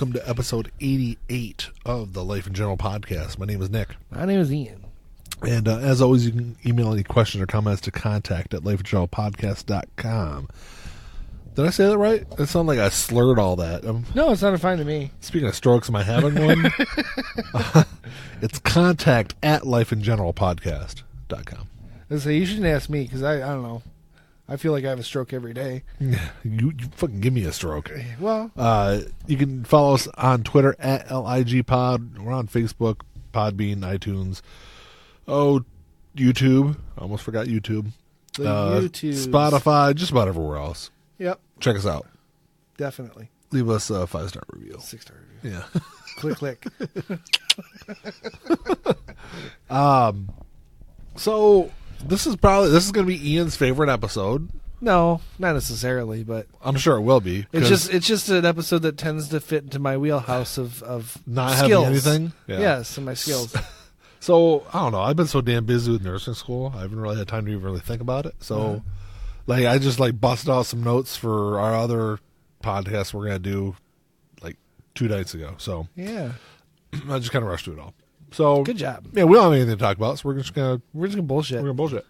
welcome to episode 88 of the Life in General podcast. My name is Nick. My name is Ian. And as always, you can email any questions or comments to contact@lifeingeneralpodcast.com. Did I say that right? It sounded like I slurred all that. No, it sounded fine to me. Speaking of strokes, am I having one? It's contact@lifeingeneralpodcast.com. So you shouldn't ask me because I don't know. I feel like I have a stroke every day. Yeah, you fucking give me a stroke. Well, you can follow us on Twitter @LIGPod. We're on Facebook, Podbean, iTunes. YouTube. I almost forgot YouTube. YouTube. Spotify, just about everywhere else. Yep. Check us out. Definitely. Leave us a 5-star review. 6-star review. Yeah. Click. So this is going to be Ian's favorite episode. No, not necessarily, but I'm sure it will be. It's just an episode that tends to fit into my wheelhouse of not skills. having anything. Yeah. Yes, and my skills. So I don't know. I've been so damn busy with nursing school. I haven't really had time to even really think about it. So, I just busted out some notes for our other podcast we're gonna do 2 nights ago. So yeah, I just kind of rushed through it all. So good job. Yeah, we don't have anything to talk about, so we're just gonna bullshit. We're gonna bullshit.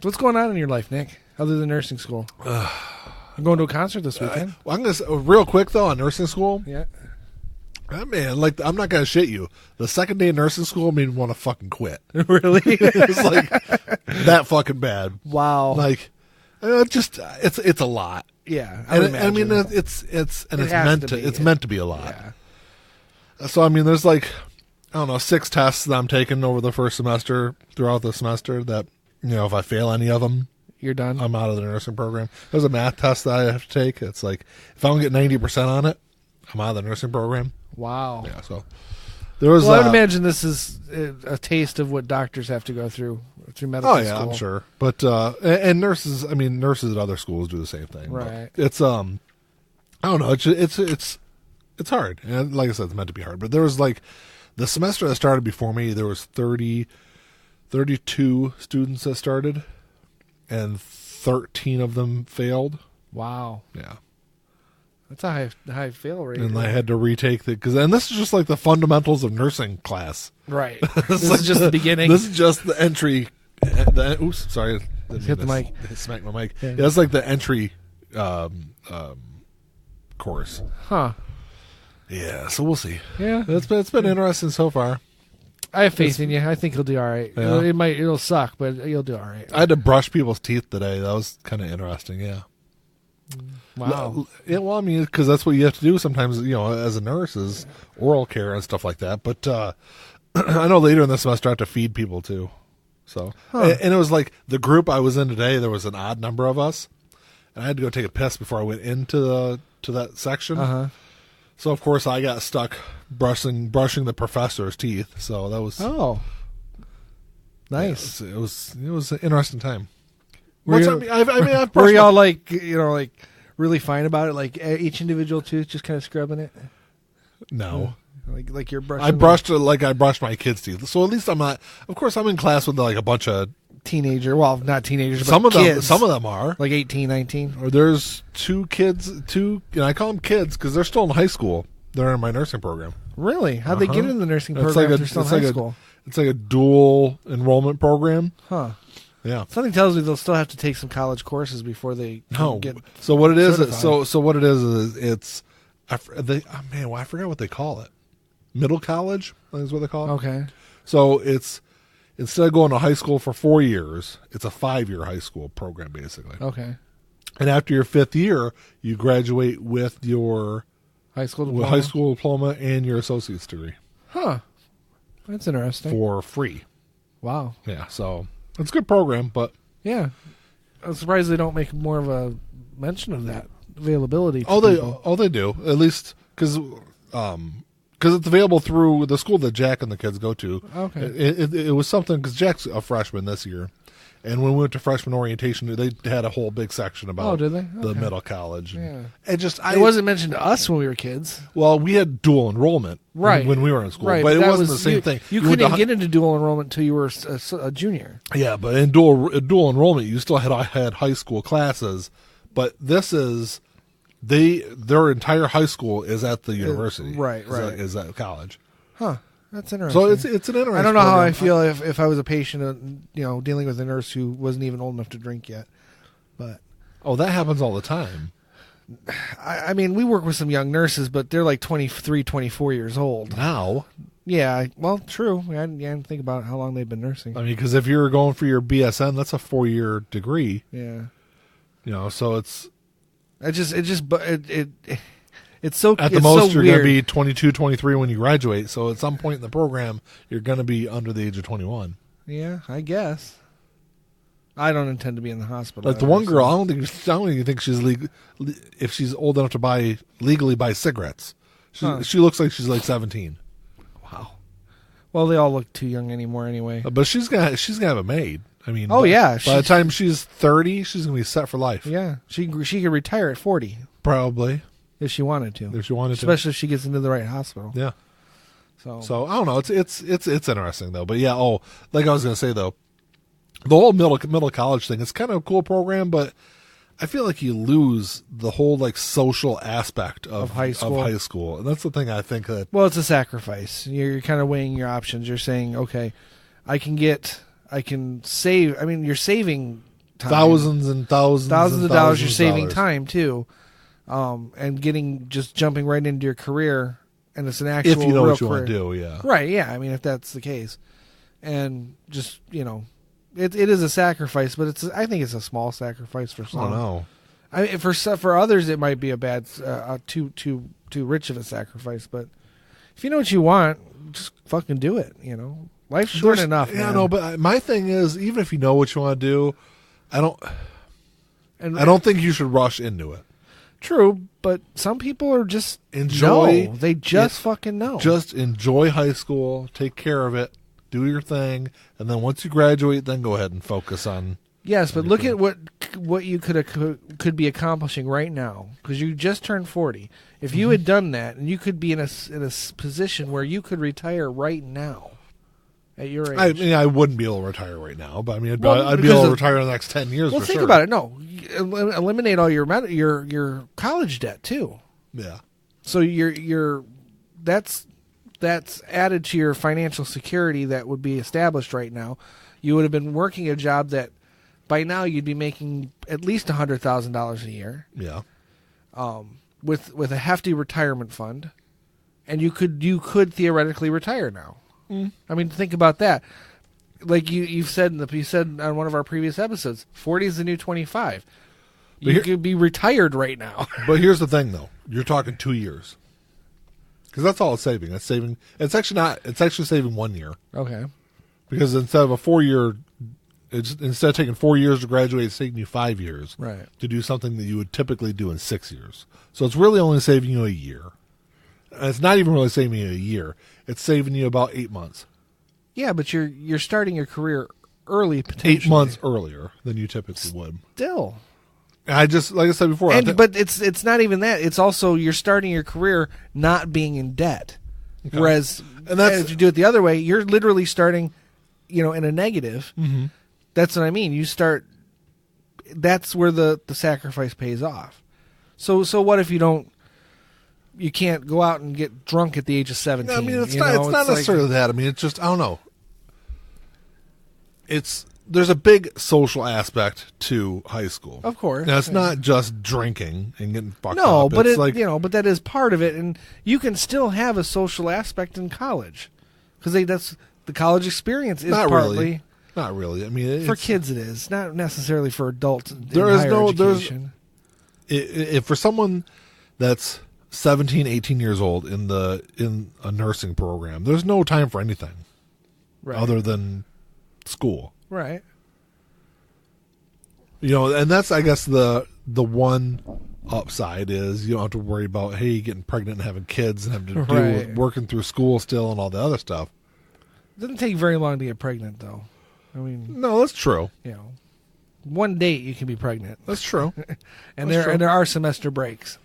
What's going on in your life, Nick? Other than nursing school, I'm going to a concert this weekend. I'm gonna real quick though on nursing school. Yeah. Man, I'm not gonna shit you. The second day of nursing school made me want to fucking quit. Really? It's that fucking bad. Wow. It's a lot. Yeah, I mean it's meant to be a lot. Yeah. So there's 6 tests that I'm taking over the first semester throughout the semester that if I fail any of them, you're done. I'm out of the nursing program. There's a math test that I have to take. It's if I don't get 90% on it, I'm out of the nursing program. Wow. Yeah. So there was. Well, I would imagine this is a taste of what doctors have to go through medical school. I'm sure. But and nurses, nurses at other schools do the same thing. Right. But it's I don't know. It's hard, and like I said, it's meant to be hard. But there was the semester that started before me, there was 32 students that started, and 13 of them failed. Wow. Yeah. That's a high fail rate. And I had to retake and this is just the fundamentals of nursing class. Right. This is just the beginning. This is just the entry. Oops, sorry. Hit the mic. Smack my mic. Yeah, that's the entry course. Huh. Yeah, so we'll see. Yeah. It's been interesting so far. I have faith in you. I think you'll do all right. Yeah. It'll suck, but you'll do all right. I had to brush people's teeth today. That was kind of interesting, yeah. Wow. Yeah, well, because that's what you have to do sometimes, as a nurse, is oral care and stuff like that. But I know later in the semester I have to feed people too. So, and it was the group I was in today, there was an odd number of us, and I had to go take a piss before I went into that section. Uh-huh. So of course I got stuck brushing the professor's teeth. So that was nice. Yeah, it was an interesting time. Were y'all really fine about it? Each individual tooth, just kind of scrubbing it? No. Like you're brushing. I brushed it like I brushed my kids' teeth. So at least I'm not. Of course, I'm in class with a bunch of teenager. Well, not teenagers, but some of kids. Some of them are 18, 19. Or there's 2 kids. I call them kids because they're still in high school. They're in my nursing program. Really? How'd they get into the nursing program? If they're still in high school. It's like a dual enrollment program. Huh. Yeah. Something tells me they'll still have to take some college courses before they get. So what it is? Certified. So what it is it's. I forgot what they call it. Middle college is what they call it. Okay. So it's instead of going to high school for 4 years, it's a 5-year high school program basically. Okay. And after your 5th year, you graduate with your high school diploma and your associate's degree. Huh. That's interesting. For free. Wow. Yeah. So it's a good program, but yeah, I'm surprised they don't make more of a mention of that availability. They do, at least because it's available through the school that Jack and the kids go to. Okay. It was something because Jack's a freshman this year, and when we went to freshman orientation, they had a whole big section about did they? The middle college. Yeah. It wasn't mentioned to us when we were kids. Well, we had dual enrollment when we were in school, but it wasn't the same thing. You couldn't get into dual enrollment until you were a junior. Yeah, but in dual enrollment, you still had high school classes, but this is their entire high school is at the university. Right. Is at college. Huh. That's interesting. So it's an interesting. I don't know how program. I feel if I was a patient, dealing with a nurse who wasn't even old enough to drink yet. But that happens all the time. I mean, we work with some young nurses, but they're like 23, 24 years old. Now. Yeah, well, true. I didn't think about how long they've been nursing. I mean, because if you're going for your BSN, that's a 4-year degree. Yeah. So it's... It's so at the most you're going to be 22, 23 when you graduate. So at some point in the program, you're going to be under the age of 21. Yeah, I guess. I don't intend to be in the hospital. Like the one girl, I don't even think she's if she's old enough to legally buy cigarettes. She looks like she's like 17. Wow. Well, they all look too young anymore anyway. But she's gonna have it made. I mean, by the time she's 30, she's gonna be set for life. Yeah, she could retire at 40 probably if she wanted to. Especially if she gets into the right hospital. Yeah. So I don't know. It's interesting though. But yeah. Like I was gonna say though, the whole middle college thing. It's kind of a cool program, but I feel like you lose the whole like social aspect of high school, and that's the thing I think that. Well, it's a sacrifice. You're kind of weighing your options. You're saying, okay, I can save. I mean, you're saving time. Thousands and thousands of dollars. You're saving time too, and jumping right into your career, and it's an actual if you know real what you career. want to do, yeah, right, yeah. I mean, if that's the case, and just It is a sacrifice, but I think it's a small sacrifice for some. I don't know. I mean, for others, it might be a bad, too rich of a sacrifice. But if you know what you want, just fucking do it. Life's short enough. Yeah, man. no. But my thing is, even if you know what you want to do, I don't think you should rush into it. True, but some people are just enjoy. Know. They just fucking know. Just enjoy high school. Take care of it. Do your thing, and then once you graduate, then go ahead and focus on. Yes, but look at what you could be accomplishing right now, because you just turned 40. If you had done that, and you could be in a position where you could retire right now, at your age. I mean, I wouldn't be able to retire right now, but I mean, I'd be able to retire in the next 10 years. Well, for think sure. about it. No, eliminate all your college debt too. Yeah. So that's added to your financial security that would be established right now. You would have been working a job that by now you'd be making at least $100,000 a year. Yeah. With a hefty retirement fund, and you could theoretically retire now. I mean, think about that. Like you said on one of our previous episodes, 40 is the new 25. You could be retired right now. But here's the thing, though. You're talking 2 years. Because that's all it's saving. It's saving. It's actually not. It's actually saving 1 year. Okay. Because instead of a 4-year, instead of taking 4 years to graduate, it's taking you 5 years. Right. To do something that you would typically do in 6 years. So it's really only saving you a year. And it's not even really saving you a year. It's saving you about 8 months. Yeah, but you're starting your career early, potentially. 8 months earlier than you typically would. Still. Like I said before, but it's not even that. It's also you're starting your career not being in debt. Okay. Whereas, if you do it the other way, you're literally starting, in a negative. Mm-hmm. That's what I mean. You start. That's where the sacrifice pays off. So what if you can't go out and get drunk at the age of 17? I mean, it's not necessarily that. I mean, it's just I don't know. There's a big social aspect to high school. Of course. Now, it's not just drinking and getting fucked up. No, but but that is part of it, and you can still have a social aspect in college because that's the college experience is not partly. Really. Not really. I mean, for kids it is not necessarily for adults. There is no education. If for someone that's 17, 18 years old in a nursing program, there's no time for anything other than school. Right. And that's, I guess, the one upside is you don't have to worry about, getting pregnant and having kids and having to deal with working through school still and all the other stuff. It doesn't take very long to get pregnant, though. I mean... No, that's true. One date you can be pregnant. That's true. And there are semester breaks.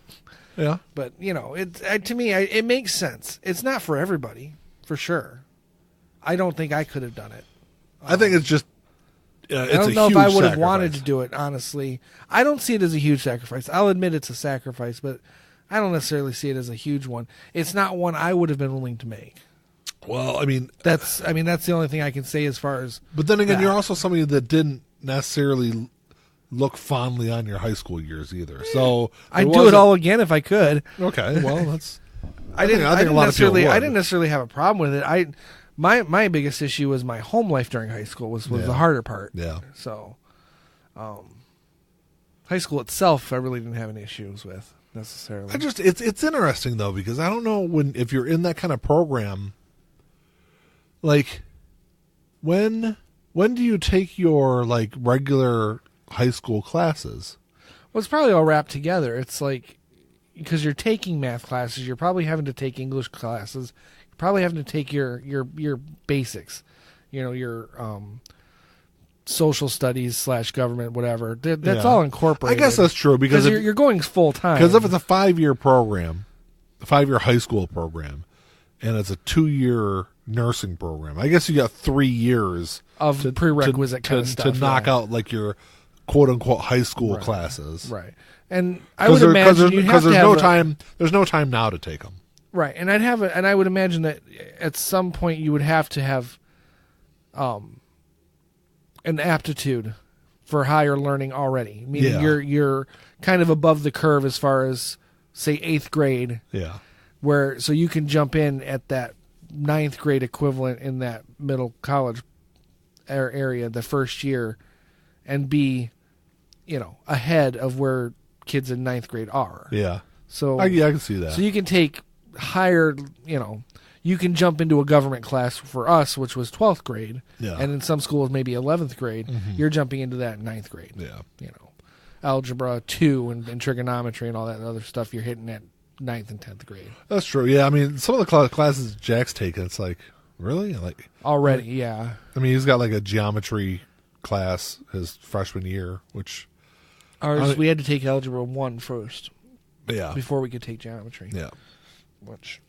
Yeah. But, to me, it makes sense. It's not for everybody, for sure. I don't think I could have done it. I think Yeah, I don't know if I would have wanted to do it, honestly. I don't see it as a huge sacrifice. I'll admit it's a sacrifice, but I don't necessarily see it as a huge one. It's not one I would have been willing to make. Well, I mean, that's the only thing I can say as far as. But then again, you're also somebody that didn't necessarily look fondly on your high school years either. So I'd do it all again if I could. Okay, well, that's. I didn't necessarily have a problem with it. My biggest issue was my home life during high school was the harder part. Yeah. So, high school itself, I really didn't have any issues with necessarily. It's interesting though, because I don't know if you're in that kind of program, like when do you take your like regular high school classes? Well, it's probably all wrapped together. It's like, because you're taking math classes, you're probably having to take English classes. Probably having to take your basics, your social studies / government, whatever. That's all incorporated. I guess that's true because you're going full time. Because if it's a 5-year program, a 5-year high school program, and it's a 2-year nursing program, I guess you got 3 years of prerequisite kind of stuff to knock out like your quote unquote high school classes, right? And I would imagine because there's no time now to take them. Right, and I would imagine that at some point you would have to have, an aptitude for higher learning already. Meaning you're kind of above the curve as far as say 8th grade. Yeah. So you can jump in at that 9th grade equivalent in that middle college area the first year, and be, ahead of where kids in 9th grade are. Yeah. So I can see that. So you can take higher, you can jump into a government class for us, which was 12th grade, and in some schools maybe 11th grade. Mm-hmm. You're jumping into that in 9th grade. Yeah, algebra 2 and trigonometry and all that other stuff you're hitting at 9th and 10th grade. That's true. Yeah, I mean, some of the classes Jack's taken, it's like, really, like already, yeah. I mean, he's got like a geometry class his freshman year, which we had to take algebra 1 first. Yeah, before we could take geometry. Yeah. Which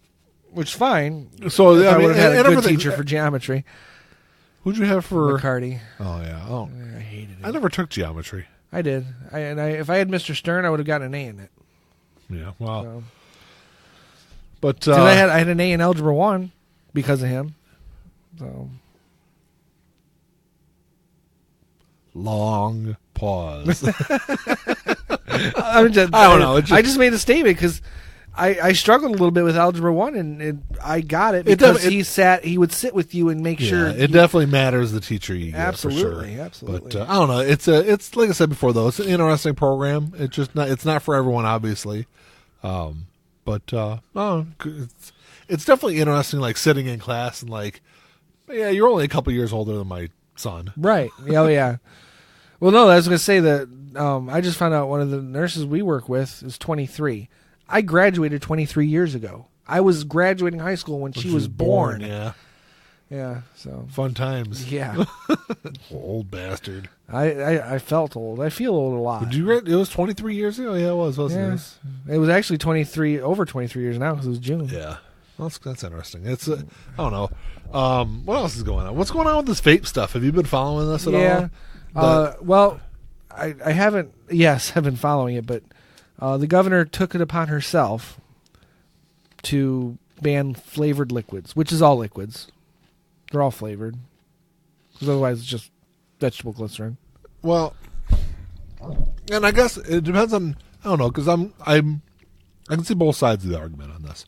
fine. So I would have had a good teacher for geometry. Who'd you have for McCarty? Oh yeah. Oh, I hated it. I never took geometry. I did. If I had Mr. Stern, I would have gotten an A in it. Yeah. Wow. So. But I had an A in algebra 1 because of him. So. Long pause. I don't know. I just made a statement because I struggled a little bit with algebra 1, and I got it because he would sit with you and make sure. It definitely matters the teacher you get. Absolutely, for sure. absolutely. But I don't know. It's like I said before though. It's an interesting program. It's not for everyone, obviously. But it's definitely interesting. Like sitting in class and like, yeah, you're only a couple years older than my son. Right. Oh yeah. Well, no, I was going to say that I just found out one of the nurses we work with is 23. I graduated 23 years ago. I was graduating high school when she was born. Yeah. Yeah, so. Fun times. Yeah. Old bastard. I felt old. I feel old a lot. It was 23 years ago? Yeah, it was, wasn't it? It was actually over 23 years now because it was June. Yeah. Well, that's interesting. It's I don't know. What else is going on? What's going on with this vape stuff? Have you been following this at all? Well, I haven't. Yes, I've been following it, but the governor took it upon herself to ban flavored liquids, which is all liquids. They're all flavored, because otherwise it's just vegetable glycerin. Well, and I guess it depends on. I don't know, because I can see both sides of the argument on this.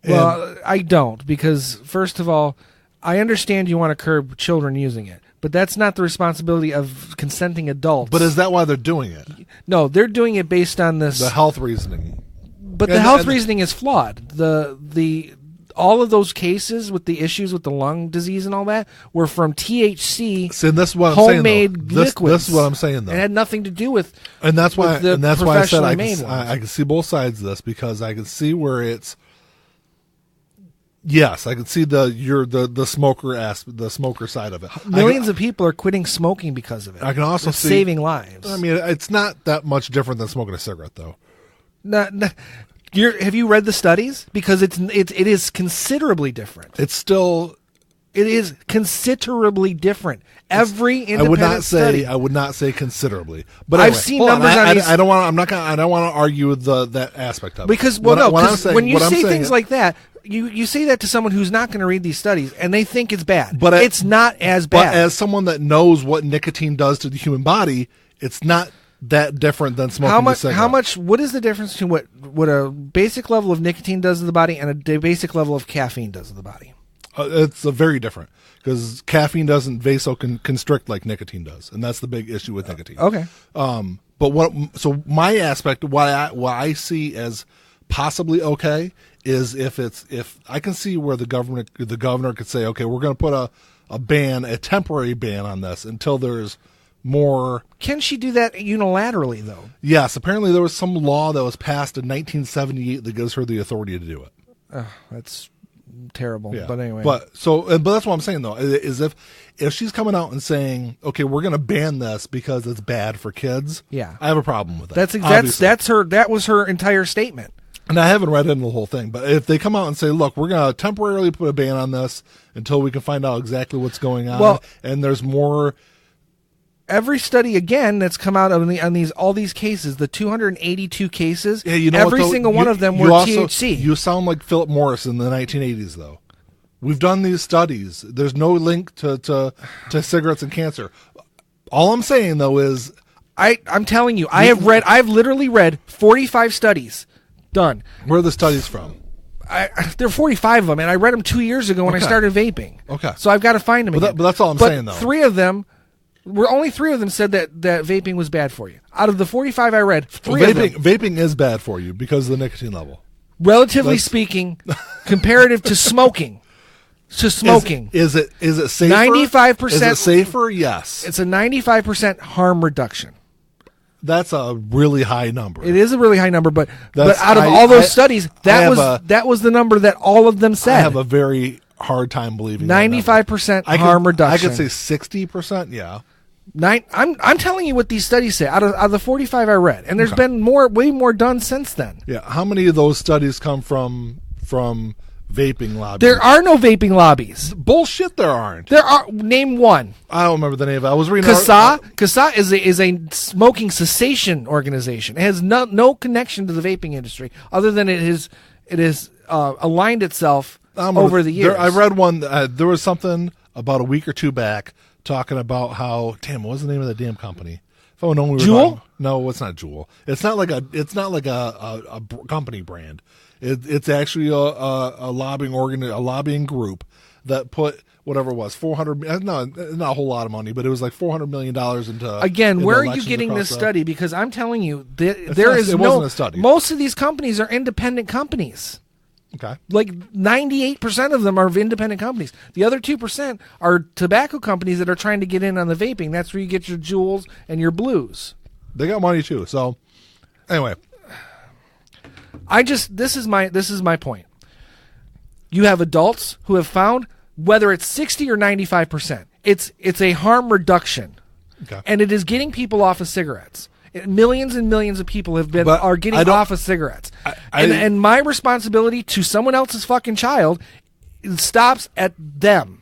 Well, I don't, because first of all, I understand you want to curb children using it. But that's not the responsibility of consenting adults. But is that why they're doing it? No, they're doing it based on this... The health reasoning. But the health reasoning is flawed. All of those cases with the issues with the lung disease and all that were from THC, this is what I'm homemade liquids. This is what I'm saying, though. It had nothing to do with... And that's why I said I can see both sides of this, because I can see where it's... Yes, I can see the smoker side of it. Millions of people are quitting smoking because of it. I can also see saving lives. I mean, it's not that much different than smoking a cigarette, though. Have you read the studies? Because it is considerably different. It's still It is considerably different. Every independent study. I would not say considerably, but I've anyway, seen numbers on these. I don't want. I'm not gonna. I don't want to argue that aspect of it. Because when you say things like that, you say that to someone who's not going to read these studies, and they think it's bad. But it's not as bad. But as someone that knows what nicotine does to the human body, it's not that different than smoking a cigarette. What is the difference between what a basic level of nicotine does to the body and a basic level of caffeine does to the body? It's very different because caffeine doesn't vasoconstrict like nicotine does, and that's the big issue with nicotine. Okay. So my aspect, what I see as possibly okay is if I can see where the governor could say, okay, we're going to put a temporary ban on this until there's more. Can she do that unilaterally though? Yes, apparently there was some law that was passed in 1978 that gives her the authority to do it. That's terrible. Yeah. But anyway. But that's what I'm saying though, is if she's coming out and saying, okay, we're going to ban this because it's bad for kids. Yeah. I have a problem with that. That was her entire statement. And I haven't read into the whole thing, but if they come out and say, look, we're going to temporarily put a ban on this until we can find out exactly what's going on, and there's more. Every study again that's come out on all these cases, the 282 cases, every single one of them were THC. You sound like Philip Morris in the 1980s, though. We've done these studies. There's no link to cigarettes and cancer. All I'm saying though is, I'm telling you, I've literally read 45 studies done. Where are the studies from? There are 45 of them, and I read them 2 years ago when I started vaping. Okay, so I've got to find them again. But that's all I'm saying, though. Only three of them said that vaping was bad for you. Out of the 45 I read, vaping is bad for you because of the nicotine level. Relatively speaking, comparative to smoking. Is it safer? 95%. Is it safer? Yes. It's a 95% harm reduction. That's a really high number. It is a really high number, but out of all those studies, that was the number that all of them said. I have a very hard time believing 95% harm reduction. I could say 60%. Yeah. I'm telling you what these studies say out of the 45 I read, and there's been way more done since then. Yeah, how many of those studies come from vaping lobbies? There are no vaping lobbies. Bullshit, there aren't. There are. Name one. I don't remember the name of it. I was reading. CASA is a smoking cessation organization. It has no connection to the vaping industry other than it is aligned itself over the years. I read one. There was something about a week or two back talking about how, what was the name of the damn company? If I would know, we were Juul? No, it's not Juul. It's not like a company brand. It's actually a lobbying group that put whatever it was, not a whole lot of money, but it was like $400 million into. Again, where are you getting this study? Because I'm telling you, it wasn't a study. Most of these companies are independent companies. Okay. Like 98% of them are independent companies. The other 2% are tobacco companies that are trying to get in on the vaping. That's where you get your Juuls and your Blues. They got money too. So anyway, this is my point. You have adults who have found whether it's 60 or 95%, it's a harm reduction. Okay. And it is getting people off of cigarettes. Millions and millions of people are getting off of cigarettes. And my responsibility to someone else's fucking child stops at them.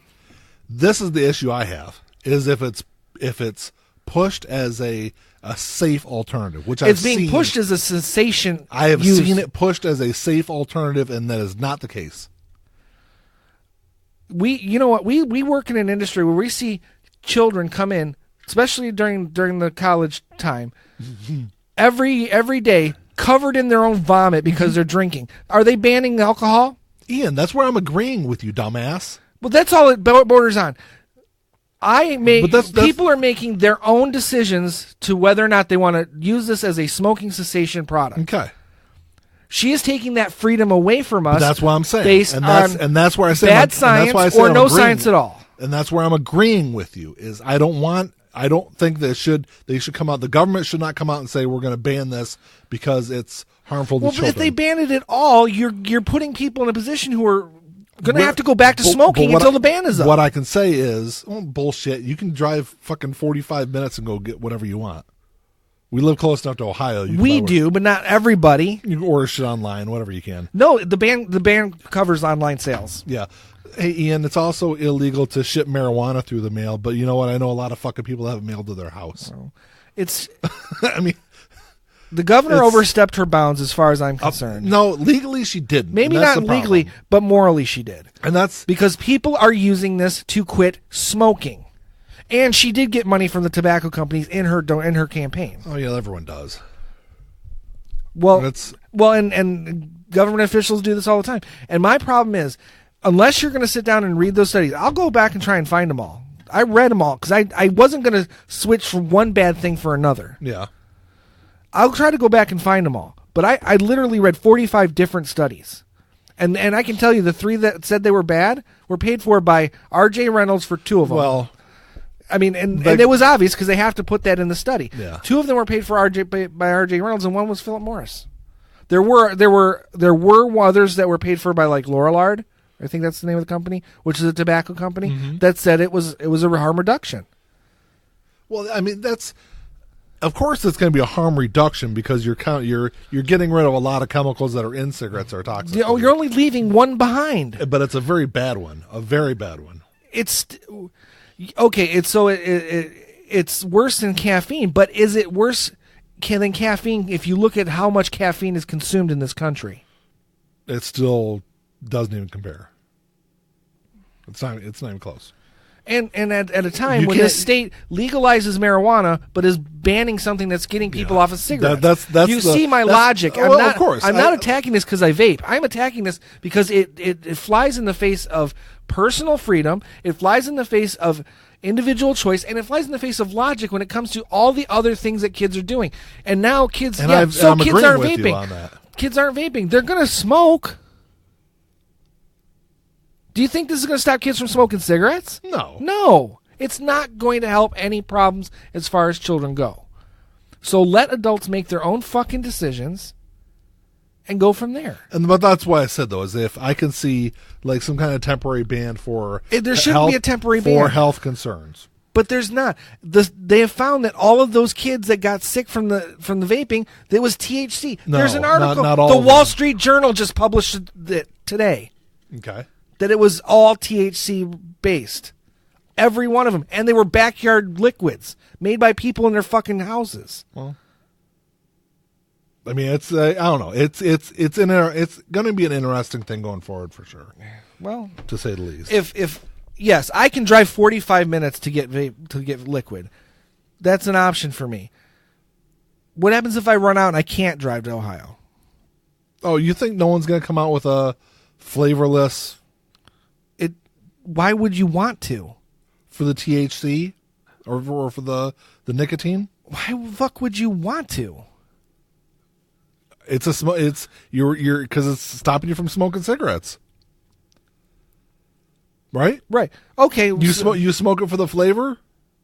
This is the issue I have, is if it's pushed as a safe alternative, which it's being pushed as a cessation. I have seen it pushed as a safe alternative, and that is not the case. You know what? We work in an industry where we see children come in, especially during the college time, every day covered in their own vomit because they're drinking. Are they banning alcohol? Ian, that's where I'm agreeing with you, dumbass. Well, that's all it borders on. People are making their own decisions to whether or not they want to use this as a smoking cessation product. Okay. She is taking that freedom away from us. But that's what I'm saying. And that's where I say bad science or no science at all. And that's where I'm agreeing with you. Is I don't think they should come out. The government should not come out and say we're going to ban this because it's harmful to children. Well, if they ban it at all, you're putting people in a position who are going to have to go back to smoking until the ban is up. What I can say is, bullshit. You can drive fucking 45 minutes and go get whatever you want. We live close enough to Ohio. We do, but not everybody. You can order shit online, whatever you can. No, the ban covers online sales. Yeah. Hey, Ian, it's also illegal to ship marijuana through the mail, but you know what? I know a lot of fucking people that have it mailed to their house. It's, I mean, the governor overstepped her bounds as far as I'm concerned. No, legally she didn't. Maybe not legally, but morally she did. And that's because people are using this to quit smoking. And she did get money from the tobacco companies in her campaign. Oh yeah, everyone does. Well, and government officials do this all the time. And my problem is, unless you're going to sit down and read those studies, I'll go back and try and find them all. I read them all because I wasn't going to switch from one bad thing for another. Yeah. I'll try to go back and find them all. But I literally read 45 different studies. And I can tell you the 3 that said they were bad were paid for by R.J. Reynolds for 2 of them. Well, I mean, and it was obvious because they have to put that in the study. Yeah. 2 of them were paid for by R.J. Reynolds, and 1 was Philip Morris. There were others that were paid for by like Lorillard. I think that's the name of the company, which is a tobacco company that said it was a harm reduction. Well, I mean of course it's going to be a harm reduction because you're getting rid of a lot of chemicals that are in cigarettes that are toxic. You're only leaving 1 behind. But it's a very bad one, a very bad one. It's okay. It's worse than caffeine, but is it worse than caffeine if you look at how much caffeine is consumed in this country? It still doesn't even compare. It's not even close. And at a time when this state legalizes marijuana but is banning something that's getting people off of cigarettes. See my logic. Of course. I'm not attacking this because I vape. I'm attacking this because it flies in the face of personal freedom. It flies in the face of individual choice, and it flies in the face of logic when it comes to all the other things that kids are doing. And now kids, kids aren't vaping. Kids aren't vaping. They're going to smoke. Do you think this is going to stop kids from smoking cigarettes? No. No. It's not going to help any problems as far as children go. So let adults make their own fucking decisions and go from there. But that's why I said, though, is if I can see like some kind of temporary ban for there shouldn't be a temporary ban for health concerns. But there's not. They have found that all of those kids that got sick from the vaping, there was THC. No, there's an article. Not all the of Wall them. Street Journal just published it today. Okay. That it was all THC based. Every one of them. And they were backyard liquids made by people in their fucking houses. Well, I mean, it's I don't know. It's going to be an interesting thing going forward for sure. Well, to say the least. If yes, I can drive 45 minutes to get liquid. That's an option for me. What happens if I run out and I can't drive to Ohio? Oh, you think no one's going to come out with a flavorless? Why would you want to? For the THC or for the nicotine? Why the fuck would you want to? You're because it's stopping you from smoking cigarettes. Right? Right. Okay. You smoke it for the flavor?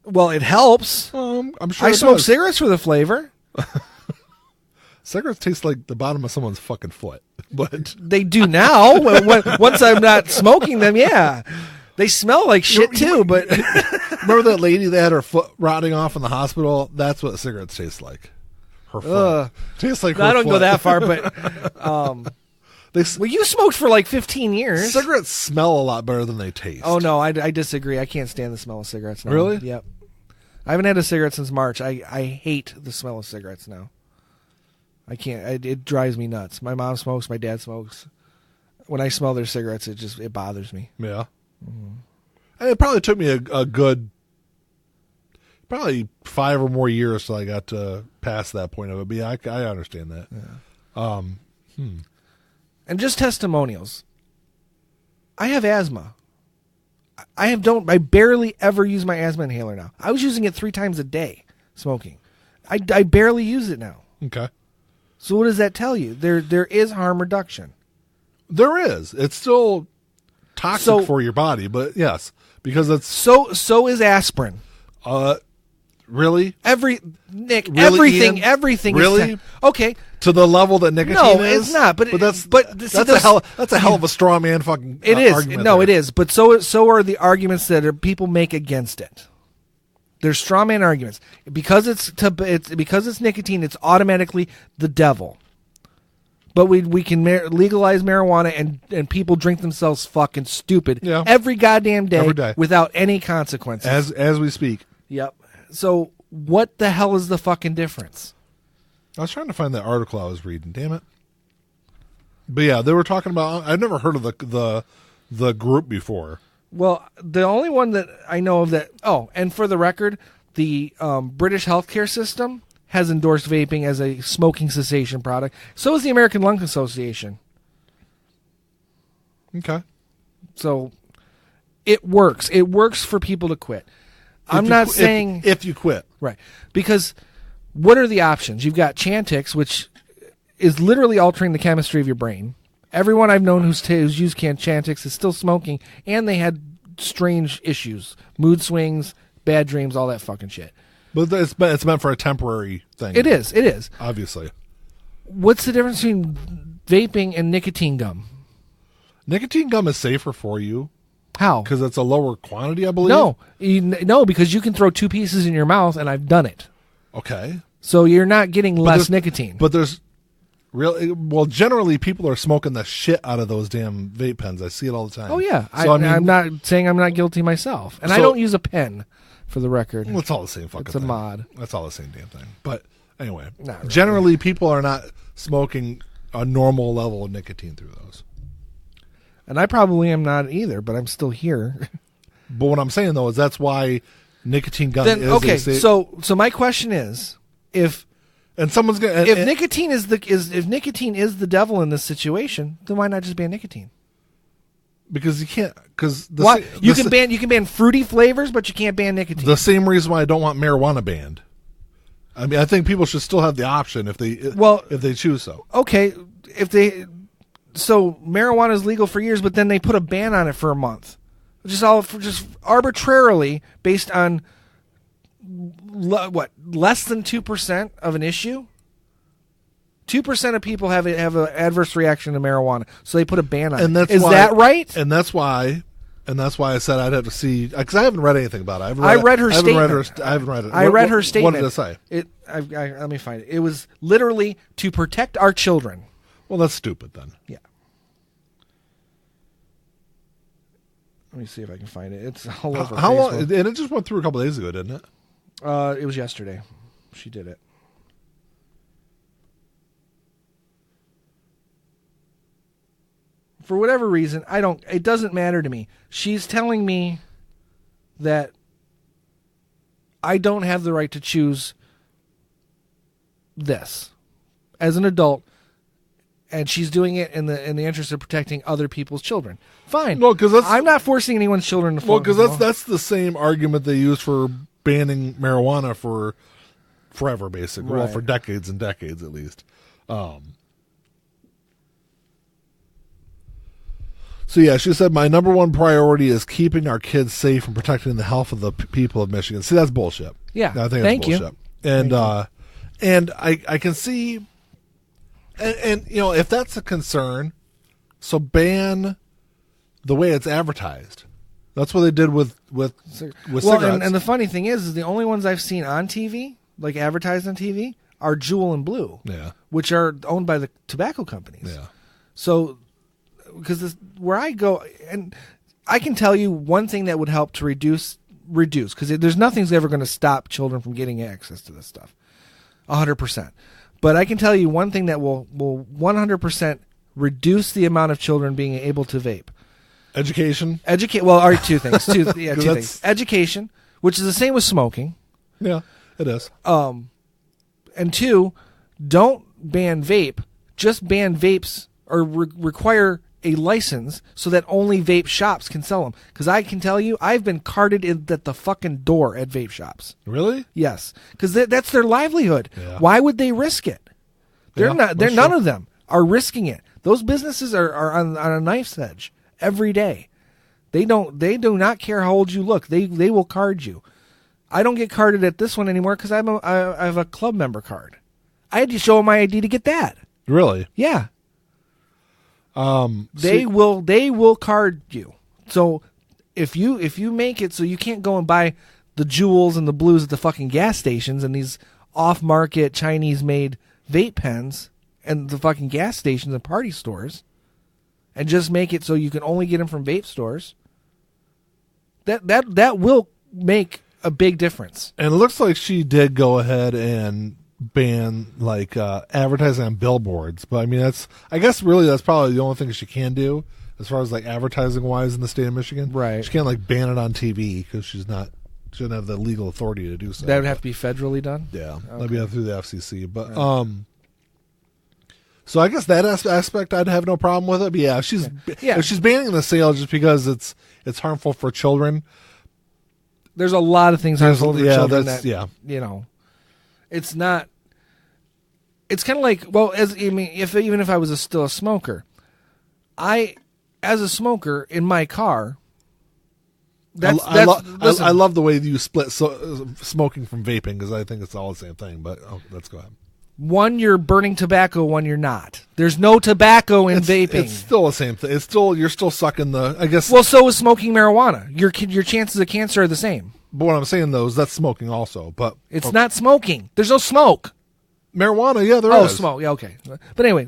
Well, it helps. I'm sure I smoke cigarettes for the flavor. Cigarettes taste like the bottom of someone's fucking foot. But they do now. Once I'm not smoking them, yeah. They smell like shit too, but remember that lady that had her foot rotting off in the hospital? That's what cigarettes taste like. Her foot. Tastes like her foot. I don't go that far, but well, you smoked for like 15 years. Cigarettes smell a lot better than they taste. Oh no, I disagree. I can't stand the smell of cigarettes now. Really? Yep. I haven't had a cigarette since March. I hate the smell of cigarettes now. I can't. It drives me nuts. My mom smokes. My dad smokes. When I smell their cigarettes, it bothers me. Yeah. Mm-hmm. And it probably took me a good, probably 5 or more years till I got to past that point of it. But yeah, I understand that. Yeah. And just testimonials. I have asthma. I barely ever use my asthma inhaler now. I was using it 3 times a day, smoking. I barely use it now. Okay. So what does that tell you? There is harm reduction. There is. It's still toxic for your body, but yes, because it's so is aspirin. Really? Everything, Ian? everything. Really? Is okay. To the level that nicotine no, is? it's not. But that's a hell of a straw man fucking. It is. Argument no, there. it is. But so are the arguments that people make against it. There's straw man arguments because it's nicotine. It's automatically the devil. But we can legalize marijuana and people drink themselves fucking stupid every goddamn day, without any consequences. As we speak. Yep. So what the hell is the fucking difference? I was trying to find that article I was reading. Damn it. But yeah, they were talking about. I've never heard of the group before. Well, the only one that I know of that. Oh, and for the record, the British healthcare system has endorsed vaping as a smoking cessation product. So is the American Lung Association. Okay. So it works. It works for people to quit. I'm not saying if you quit. Right. Because what are the options? You've got Chantix, which is literally altering the chemistry of your brain. Everyone I've known who's used Chantix is still smoking, and they had strange issues, mood swings, bad dreams, all that fucking shit. But it's meant for a temporary thing. It is. Obviously. What's the difference between vaping and nicotine gum? Nicotine gum is safer for you. How? Because it's a lower quantity, I believe. No, because you can throw 2 pieces in your mouth, and I've done it. Okay. So you're not getting less nicotine. But there's generally people are smoking the shit out of those damn vape pens. I see it all the time. Oh yeah. So, I'm not saying I'm not guilty myself, and I don't use a pen. For the record, well, it's all the same fucking thing. It's a mod. That's all the same damn thing. But anyway, really. Generally people are not smoking a normal level of nicotine through those. And I probably am not either, but I'm still here. But what I'm saying though is that's why nicotine gum is okay. safe. So my question is, if nicotine is the devil in this situation, then why not just ban nicotine? Because you can't. Because you can ban fruity flavors, but you can't ban nicotine. The same reason why I don't want marijuana banned. I mean, I think people should still have the option if they choose so. Okay, so marijuana is legal for years, but then they put a ban on it for a month, just arbitrarily based on less than 2% of an issue. 2% of people have an adverse reaction to marijuana, so they put a ban on it. Is that right? And that's why I said I'd have to see, because I haven't read anything about it. I read her statement. I haven't read it. I read her statement. What did it say? Let me find it. It was literally to protect our children. Well, that's stupid then. Yeah. Let me see if I can find it. It's all over How Facebook. long? And it just went through a couple days ago, didn't it? It was yesterday. She did it. For whatever reason, it doesn't matter to me. She's telling me that I don't have the right to choose this as an adult, and she's doing it in the interest of protecting other people's children. Fine. No, because I'm not forcing anyone's children to. Well, because that's the same argument they use for banning marijuana for forever, basically. Right. Well, for decades and decades at least. So yeah, she said, my number one priority is keeping our kids safe and protecting the health of the people of Michigan. See, that's bullshit. Yeah, I think thank that's bullshit. You. And I can see, and if that's a concern, so ban the way it's advertised. That's what they did with cigarettes. And the funny thing is the only ones I've seen on TV, like advertised on TV, are Juul and Blue, which are owned by the tobacco companies. Yeah. So, because where I go, and I can tell you one thing that would help to reduce, because there's nothing's ever going to stop children from getting access to this stuff, 100%. But I can tell you one thing that will 100% reduce the amount of children being able to vape. Education. Well, are two things. Two things. Education, which is the same with smoking. Yeah, it is. And two, don't ban vape. Just ban vapes or require a license so that only vape shops can sell them. Because I can tell you, I've been carted at the fucking door at vape shops. Really? Yes, because that's their livelihood. Yeah. Why would they risk it? They're not. They're none of them are risking it. Those businesses are on a knife's edge every day. They do not care how old you look. They will card you. I don't get carded at this one anymore because I have a club member card. I had to show them my ID to get that. Really? Yeah. They will card you. So if you make it so you can't go and buy the Juuls and the Blues at the fucking gas stations and these off-market Chinese-made vape pens and the fucking gas stations and party stores, and just make it so you can only get them from vape stores. That will make a big difference. And it looks like she did go ahead and ban like advertising on billboards, but I mean that's probably the only thing she can do as far as like advertising wise in the state of Michigan. Right. She can't like ban it on TV because she doesn't have the legal authority to do so. That would have to be federally done. Yeah, okay. That'd be through the FCC. But so I guess that aspect I'd have no problem with it. But yeah, if she's banning the sale just because it's harmful for children. There's a lot of things harmful for children it's not. It's kind of like, well, even if I was still a smoker, as a smoker in my car. I love the way you split smoking from vaping because I think it's all the same thing. But let's go ahead. One, you're burning tobacco. One, you're not. There's no tobacco in vaping. It's still the same thing. You're still sucking the. I guess. Well, so is smoking marijuana. Your chances of cancer are the same. But what I'm saying though is that's smoking also. But it's not smoking. There's no smoke. Marijuana, yeah, there is. Oh, smoke. Yeah, okay. But anyway,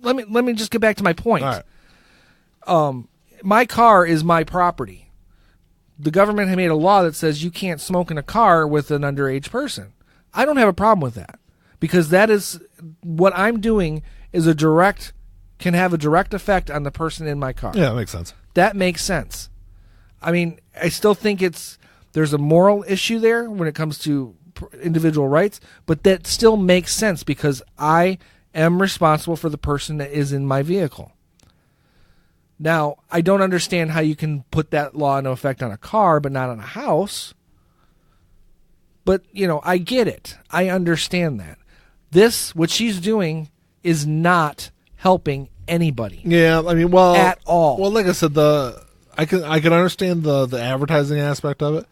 let me just get back to my point. All right. My car is my property. The government had made a law that says you can't smoke in a car with an underage person. I don't have a problem with that because that is what I'm doing can have a direct effect on the person in my car. Yeah, that makes sense. That makes sense. I mean, I still think there's a moral issue there when it comes to individual rights, but that still makes sense because I am responsible for the person that is in my vehicle. Now, I don't understand how you can put that law into effect on a car, but not on a house. But, I get it. I understand that. What she's doing is not helping anybody. Yeah, I mean, well, at all. Well, like I said, I can understand the advertising aspect of it,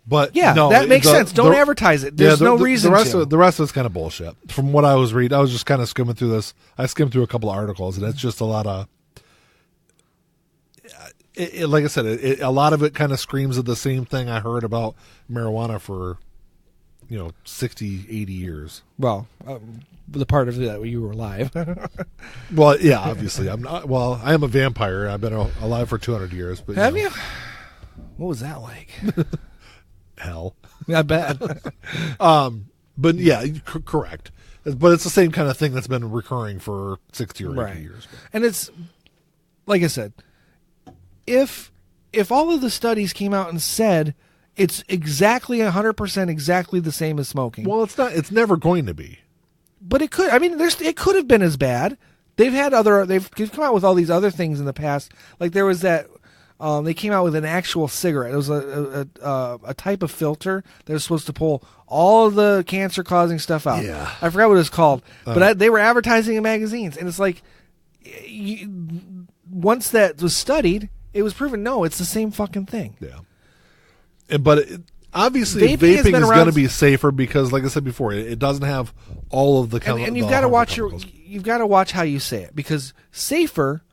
but yeah, no, that makes sense. Don't advertise it. There's no reason to. The rest of it's kind of bullshit. From what I was reading, I was just kind of skimming through this. I skimmed through a couple of articles, and it's just a lot of. Like I said, a lot of it kind of screams of the same thing I heard about marijuana for, 60, 80 years. Well, the part of that where you were alive. Well, yeah, obviously. I'm not. Well, I am a vampire. I've been alive for 200 years. But have you? What was that like? Hell. I bet. But yeah, correct. But it's the same kind of thing that's been recurring for 60 or 80 years. And it's, like I said, if all of the studies came out and said it's exactly 100% exactly the same as smoking. Well, it's not. It's never going to be. But it could. I mean, it could have been as bad. They've come out with all these other things in the past. Like there was that. They came out with an actual cigarette. It was a type of filter that was supposed to pull all of the cancer-causing stuff out. Yeah. I forgot what it was called, but they were advertising in magazines, and it's like, once that was studied, it was proven no, it's the same fucking thing. Yeah, but obviously vaping is going to be safer because, like I said before, it doesn't have all of the chemicals. And you've got to watch how you say it because safer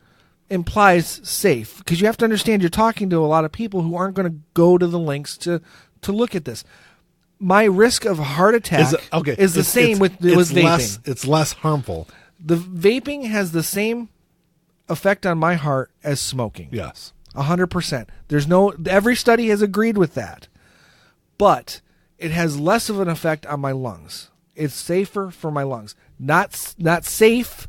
implies safe because you have to understand you're talking to a lot of people who aren't going to go to the links to look at this. My risk of a heart attack is the same with vaping. It's less harmful. The vaping has the same effect on my heart as smoking. Yes. 100%. Every study has agreed with that. But it has less of an effect on my lungs. It's safer for my lungs. Not safe,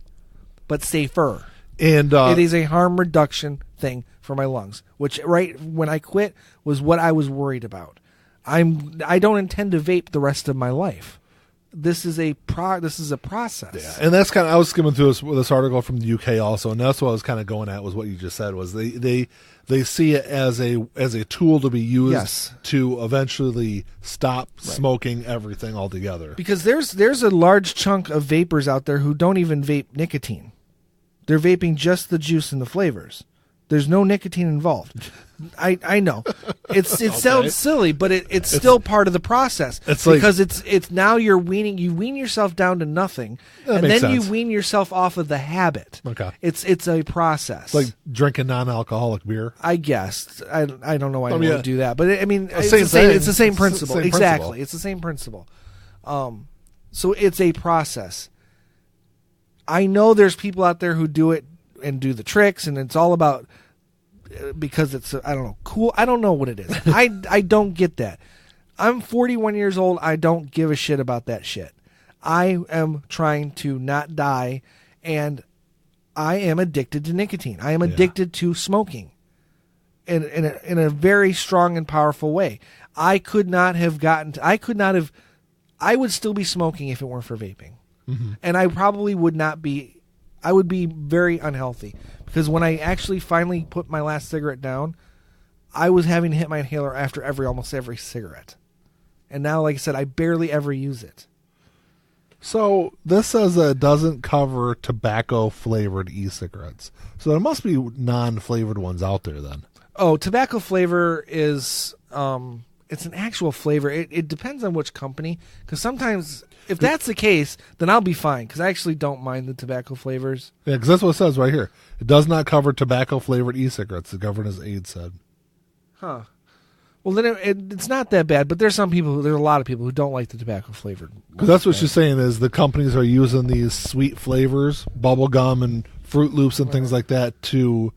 but safer. And it is a harm reduction thing for my lungs, which right when I quit was what I was worried about. I don't intend to vape the rest of my life. This is a process. Yeah, and that's kind of, I was skimming through this article from the UK also, and that's what I was kind of going at was what you just said was they see it as a tool to be used to eventually stop smoking everything altogether. Because there's a large chunk of vapors out there who don't even vape nicotine. They're vaping just the juice and the flavors. There's no nicotine involved. I know it sounds silly, but it's still part of the process. It's because it's now you wean yourself down to nothing, and then sense. you wean yourself off of the habit. Okay, it's a process. It's like drinking non-alcoholic beer. I guess I don't know why I mean, would do that, but it's same the same. thing. It's the same principle. Same exactly, principle. it's the same principle. So it's a process. I know there's people out there who do it and do the tricks, and it's all about because it's I don't know cool. I don't know what it is. I don't get that. I'm 41 years old. I don't give a shit about that shit. I am trying to not die, and I am addicted to nicotine. I am addicted to smoking in a very strong and powerful way. I would still be smoking if it weren't for vaping. Mm-hmm. And I probably would not be. I would be very unhealthy because when I actually finally put my last cigarette down, I was having to hit my inhaler after almost every cigarette. And now, like I said, I barely ever use it. So this says that it doesn't cover tobacco-flavored e-cigarettes. So there must be non-flavored ones out there then. Oh, tobacco flavor is it's an actual flavor. It depends on which company, because sometimes if that's the case, then I'll be fine because I actually don't mind the tobacco flavors. Yeah, because that's what it says right here. It does not cover tobacco-flavored e-cigarettes, the governor's aide said. Huh. Well, then it's not that bad, but there's a lot of people who don't like the tobacco flavored. Because that's what she's saying is the companies are using these sweet flavors, bubble gum and Fruit Loops and things like that to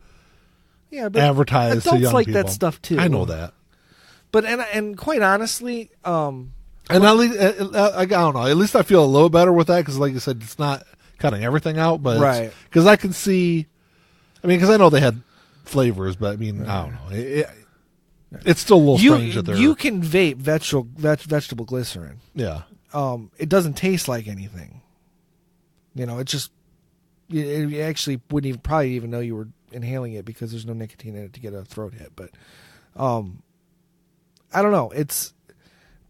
advertise to young like people. That stuff too. I know that. But and quite honestly, and at least I don't know. At least I feel a little better with that because, like you said, it's not cutting everything out, but right. Because I can see. I mean, because I know they had flavors, but I mean, I don't know. It's still a little strange that they're... You can vape vegetable glycerin. Yeah. It doesn't taste like anything. It just... You actually wouldn't probably even know you were inhaling it because there's no nicotine in it to get a throat hit. But I don't know. It's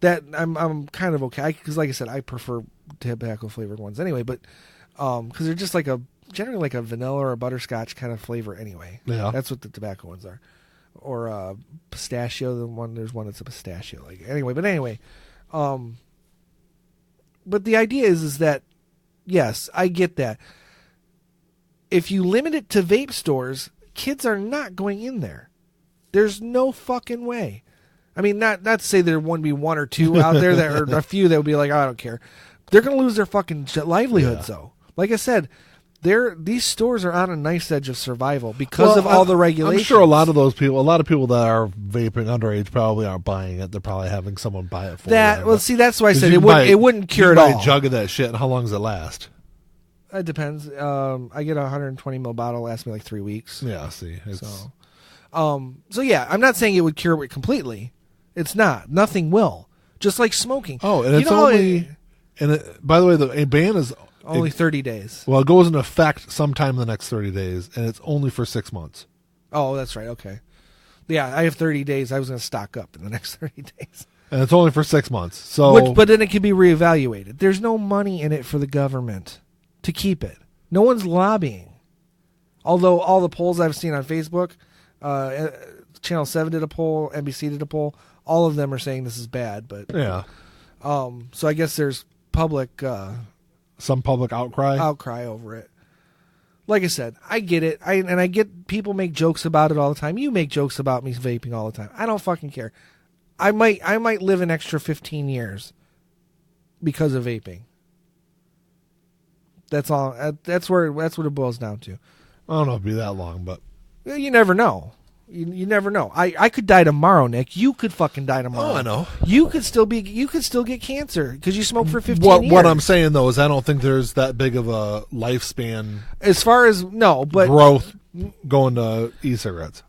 that I'm kind of okay. Because like I said, I prefer tobacco-flavored ones anyway. But because they're just generally like a vanilla or a butterscotch kind of flavor anyway. Yeah. That's what the tobacco ones are. Or pistachio. There's one that's a pistachio. But the idea is that, yes, I get that. If you limit it to vape stores, kids are not going in there. There's no fucking way. I mean, not to say there wouldn't be one or two out there that or a few that would be like, oh, I don't care. They're going to lose their fucking livelihoods, though. Like I said, these stores are on a nice edge of survival because of all the regulations. I'm sure a lot of people that are vaping underage probably aren't buying it. They're probably having someone buy it for them. Well, see, that's why I said it wouldn't cure it all. You buy a jug of that shit, and how long does it last? It depends. I get a 120 ml bottle. Lasts me like 3 weeks. Yeah, see. So yeah, I'm not saying it would cure it completely. It's not. Nothing will. Just like smoking. Oh, and it's only... by the way, the ban is... Only 30 days. Well, it goes into effect sometime in the next 30 days, and it's only for 6 months. Oh, that's right. Okay. Yeah, I have 30 days. I was going to stock up in the next 30 days. And it's only for 6 months. So, but then it can be reevaluated. There's no money in it for the government to keep it. No one's lobbying. Although all the polls I've seen on Facebook, Channel 7 did a poll, NBC did a poll, all of them are saying this is bad. But yeah. So I guess there's public... some public outcry over it. Like I said, I get it. I get people make jokes about it all the time. You make jokes about me vaping all the time. I don't fucking care. I might live an extra 15 years because of vaping. That's all. That's what it boils down to. I don't know if it'll be that long, but you never know. You never know. I could die tomorrow, Nick. You could fucking die tomorrow. Oh, I know. You could still get cancer because you smoked for 15 years. What I'm saying though is I don't think there's that big of a lifespan as far as growth going to e-cigarettes.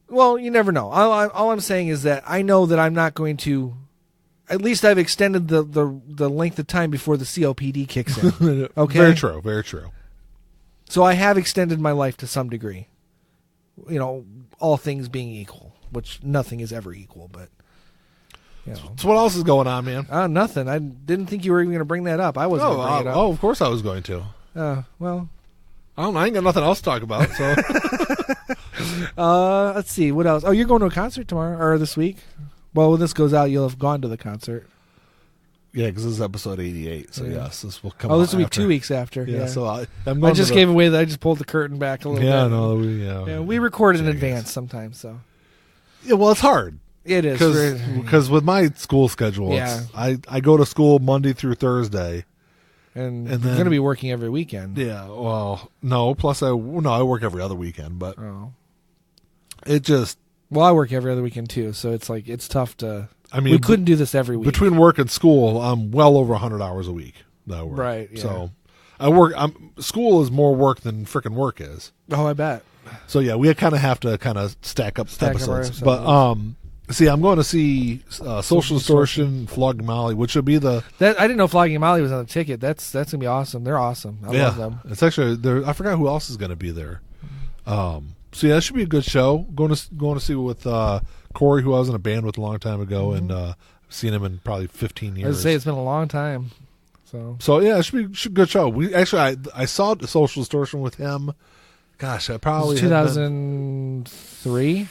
Well, you never know. All I'm saying is that I know that I'm not going to. At least I've extended the length of time before the COPD kicks in. Okay, very true, very true. So I have extended my life to some degree. All things being equal, which nothing is ever equal, but So what else is going on, man? Nothing. I didn't think you were even going to bring that up. I wasn't going to bring it up. Oh, of course I was going to. Well, I don't know. I ain't got nothing else to talk about. So, let's see what else. Oh, you're going to a concert tomorrow or this week? Well, when this goes out, you'll have gone to the concert. yeah, because this is episode 88. So yes, this will come. Oh, this out will be after. 2 weeks after. Yeah. Yeah. So I just gave away that I just pulled the curtain back a little Yeah, bit. no, We record in advance sometimes, so Yeah, well, it's hard. it is Because with my school schedule, Yeah. I go to school Monday through Thursday. and and you're then- going to be working every weekend. Yeah, well, no. Plus, I work every other weekend, but Oh. it just. Well, I work every other weekend too, so it's like it's tough to. I mean, We couldn't do this every week. between work and school, I'm well over 100 hours a week that I work. Right, yeah. So I work. School is more work than frickin' work is. Oh, I bet. So yeah, we kind of have to kind of stack up Stack up episodes. our But see, I'm going to see Social Distortion, Flogging Molly, which would be the That I didn't know Flogging Molly was on the ticket. That's gonna be awesome. They're awesome. I love them. It's actually there. I forgot who else is going to be there. So yeah, that should be a good show. Going to see with Corey, who I was in a band with a long time ago, and I've seen him in probably 15 I years. was to say it's been a long time. So Yeah, it should be a good show. We actually, I saw Social Distortion with him. Gosh, I probably 2003.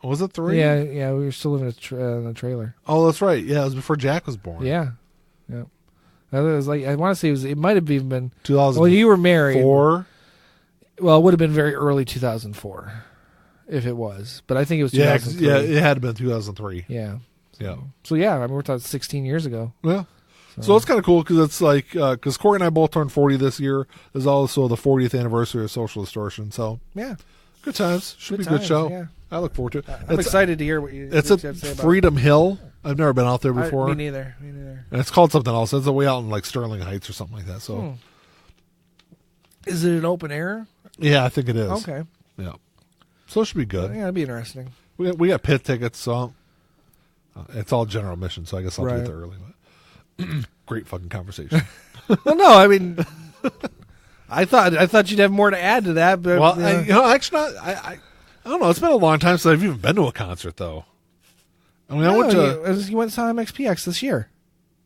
Was it 3? Yeah. We were still living in a trailer. Oh, that's right. Yeah, it was before Jack was born. Yeah. It was like I want to say it might have even been 2004. Well, you were married. Well, it would have been very early 2004 if it was, but I think it was 2003. Yeah, it had been 2003. Yeah. Yeah. So yeah, I mean we're talking 16 years ago. Yeah. So it's kind of cool because it's like because Corey and I both turned 40 this year. There's also the 40th anniversary of Social Distortion. So Yeah. good times. Should be a Good good show. times, yeah. I look forward to it. I'm excited to hear what you It's what you at have to say about Freedom Hill. I've never been out there it. before. Me neither. And it's called something else. It's way out in like Sterling Heights or something like that. So Is it an open air? yeah, I think it is. Okay. Yeah. So it should be good. Yeah, it'd be interesting. We got pit tickets, so it's all general admission. So I guess I'll Right. get there early. But great fucking conversation. Well, no, I mean, I thought you'd have more to add to that, but Well, actually, I don't know. It's been a long time since I've even been to a concert, though. I mean, I went to. you went to some MXPX this year.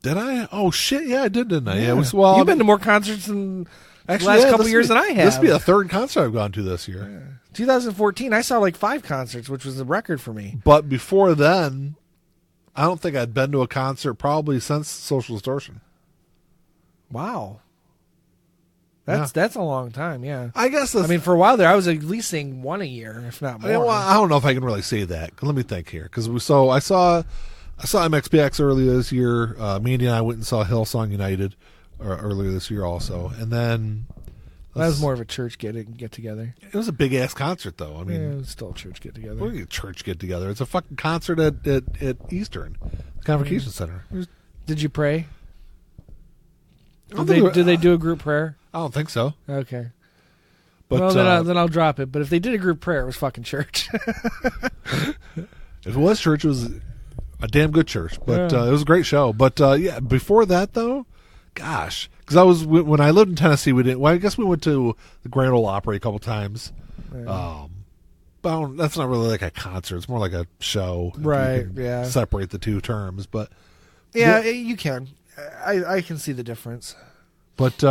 Did I? Oh shit! Yeah, I did, didn't I? Yeah. Well, You've been to more concerts in actually, the last yeah, couple this years would- than I have. This would be the third concert I've gone to this year. 2014, I saw like 5 concerts, which was a record for me. But before then, I don't think I'd been to a concert probably since Social Distortion. Wow, that's a long time. Yeah, I guess. I mean, for a while there, I was at least seeing one a year, if not more. I don't know if I can really say that. Let me think here, because I saw MXPX earlier this year. Mandy and I went and saw Hillsong United earlier this year also, and then that was more of a church get together. it was a big ass concert though. I mean, Yeah, it was still a church get together. what do you church get together? It's a fucking concert at Eastern Convocation Center. Did you pray? I don't Did think- they do a group prayer? I don't think so. Okay. But Well, then I'll drop it. But if they did a group prayer, it was fucking church. if it was church, it was a damn good church. But Yeah. it was a great show. But yeah, before that though, gosh, because when I lived in Tennessee, we didn't. Well, I guess we went to the Grand Ole Opry a couple times. But that's not really like a concert. It's more like a show, if you Right, can yeah. Separate the two terms, but Yeah, you can. I can see the difference. But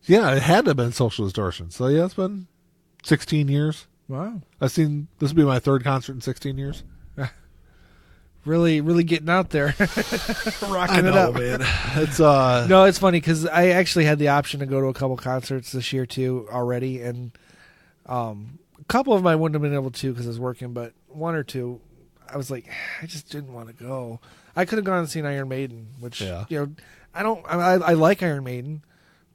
yeah, it had to have been Social Distortion. So yeah, it's been 16 years. Wow. This will be my third concert in 16 years. Really, really getting out there, rocking I know, it up, man. It's No, it's funny because I actually had the option to go to a couple concerts this year too already, and a couple of them I wouldn't have been able to because I was working, but one or two, I was like, I just didn't want to go. I could have gone and seen Iron Maiden, which I like Iron Maiden,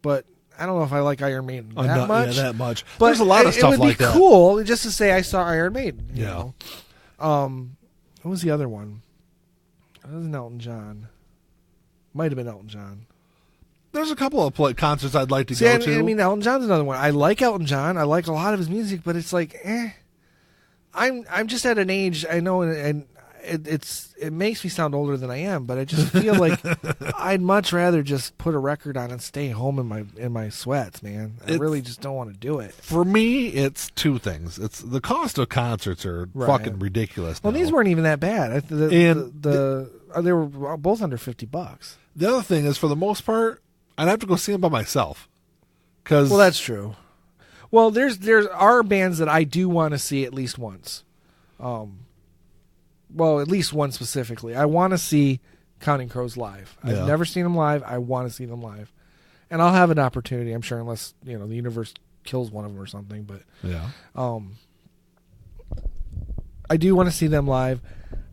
but I don't know if I like Iron Maiden that much. Yeah, that much. But there's a lot of stuff like that. It would be cool just to say I saw Iron Maiden. You Yeah. know? What was the other one? It wasn't Elton John. Might have been Elton John. There's a couple of concerts I'd like to See, go to. I mean, Elton John's another one. I like Elton John. I like a lot of his music, but it's like, I'm just at an age, I know, and it makes me sound older than I am, but I just feel like I'd much rather just put a record on and stay home in my sweats, man. I really just don't want to do it. For me, it's two things. It's the cost of concerts are Right. fucking ridiculous. Well, now. these weren't even that bad. They were both under $50. The other thing is, for the most part, I'd have to go see them by myself. Cause, Well, that's true. Well, there are bands that I do want to see at least once. Well, at least one specifically. I want to see Counting Crows live. I've never seen them live. I want to see them live. And I'll have an opportunity, I'm sure, unless, the universe kills one of them or something. But I do want to see them live.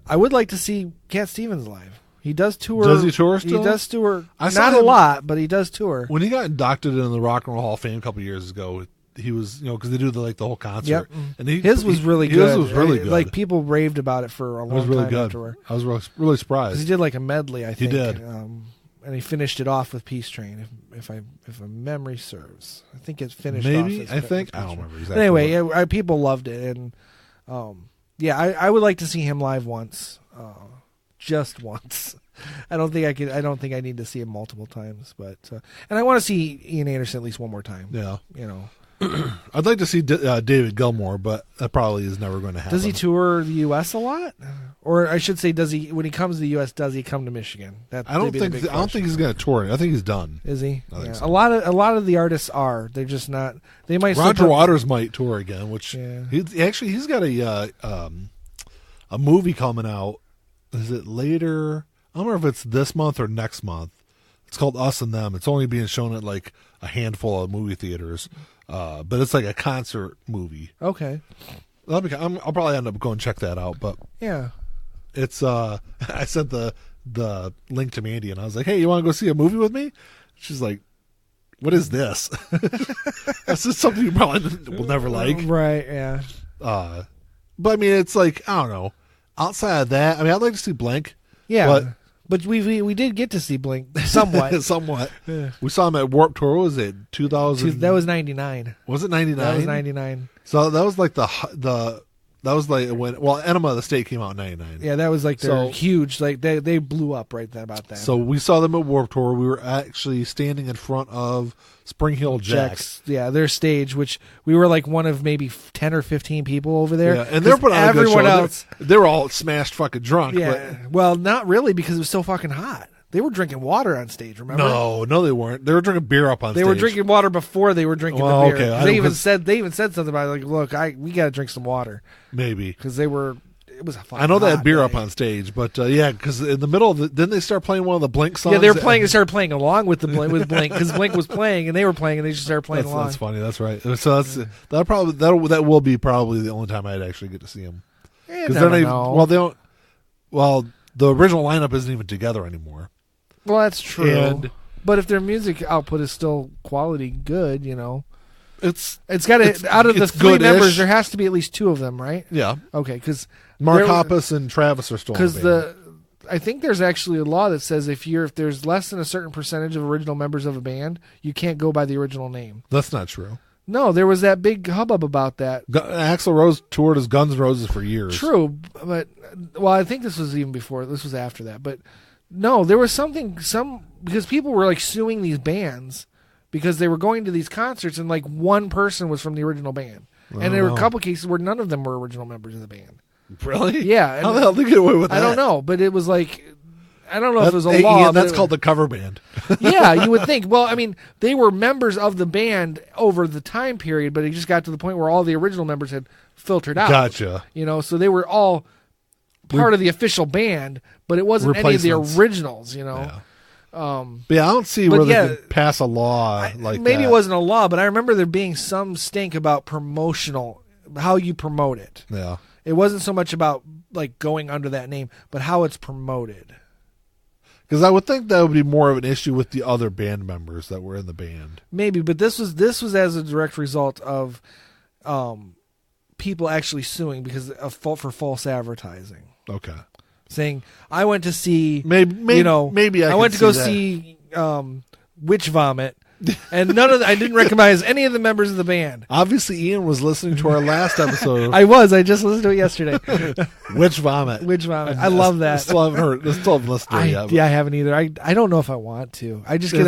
I would like to see Cat Stevens live. He does tour. Does he tour still? He does tour. Not a lot, but he does tour. When he got inducted into the Rock and Roll Hall of Fame a couple years ago, he was, because they do the whole concert. Yep. And his was really good. His was really good. Like, people raved about it for a long time. It was really good. Afterward. I was really surprised. He did like a medley, I think. He did. And he finished it off with Peace Train, if a memory serves. I think it finished Maybe, off. I think. I don't remember exactly. But anyway, people loved it. And I would like to see him live once. Just once. I don't think I need to see him multiple times, but and I want to see Ian Anderson at least one more time. Yeah, I'd like to see David Gilmour, but that probably is never going to happen. Does he tour the U.S. a lot, or I should say, does he? When he comes to the U.S., does he come to Michigan? I don't think he's going to tour. I think he's done. Is he? I think so. A lot of the artists are. They're just not. They might. Roger Waters might tour again, which he's got a movie coming out. Is it later? I don't remember if it's this month or next month. It's called Us and Them. It's only being shown at like a handful of movie theaters, but it's like a concert movie. Okay. I'll probably end up going check that out. But yeah, it's I sent the link to Mandy and I was like, "Hey, you want to go see a movie with me?" She's like, "What is this?" That's just something you probably will never like, right? Yeah. But I mean, it's like, I don't know. Outside of that, I mean, I'd like to see Blink. Yeah, but we did get to see Blink somewhat. Somewhat. Yeah. We saw him at Warped Tour. What was it 2000? That was 99. Was it 99? That was 99. So that was like that was like when Enema of the State came out in 99. Yeah, that was like their huge. Like they blew up right then about that. So we saw them at Warped Tour. We were actually standing in front of Spring Hill Jacks. Yeah, their stage, which we were like one of maybe 10 or 15 people over there. Yeah, and they're putting on everyone a good show. Else. They were all smashed fucking drunk. Yeah, well, not really because it was so fucking hot. They were drinking water on stage, remember? No, they weren't. They were drinking beer up on stage. They were drinking water before they were drinking the beer. Okay. They even said something about it, like, look, we got to drink some water. Maybe. Because it was a fucking I know they had beer day. up on stage, but because in the middle of didn't they start playing one of the Blink songs? Yeah, they started playing along with with Blink because Blink was playing and they were playing and they just started playing along. That's funny. That's right. So that will be probably the only time I'd actually get to see them. Because they're not even, the original lineup isn't even together anymore. Well, that's true. But if their music output is still quality good, it's got to, out of the three members, there has to be at least two of them, right? Yeah. Okay, because Mark Hoppus and Travis are still in the band. I think there's actually a law that says if there's less than a certain percentage of original members of a band, you can't go by the original name. That's not true. No, there was that big hubbub about that. Axl Rose toured as Guns N' Roses for years. True, but I think this was even before. This was after that, but no, there was because people were like suing these bands because they were going to these concerts and like one person was from the original band, and there were a couple cases where none of them were original members of the band. Really? Yeah. How the hell did they get away with that? I don't know, but it was like, I don't know if it was a law. That's called the cover band. Yeah, you would think. Well, I mean, they were members of the band over the time period, but it just got to the point where all the original members had filtered out. Gotcha. So they were all part of the official band, but it wasn't any of the originals, Yeah. But I don't see where they could pass a law like that. Maybe it wasn't a law, but I remember there being some stink about how you promote it. Yeah. It wasn't so much about like going under that name, but how it's promoted. Because I would think that would be more of an issue with the other band members that were in the band. Maybe, but this was as a direct result of people actually suing because for false advertising. Okay. Saying I went to see maybe I went to go that. see Witch Vomit, and I didn't recognize any of the members of the band. Obviously, Ian was listening to our last episode. I just listened to it yesterday. Witch Vomit. I love that. I still haven't listened to it yet. Yeah, I haven't either. I don't know if I want to. I just get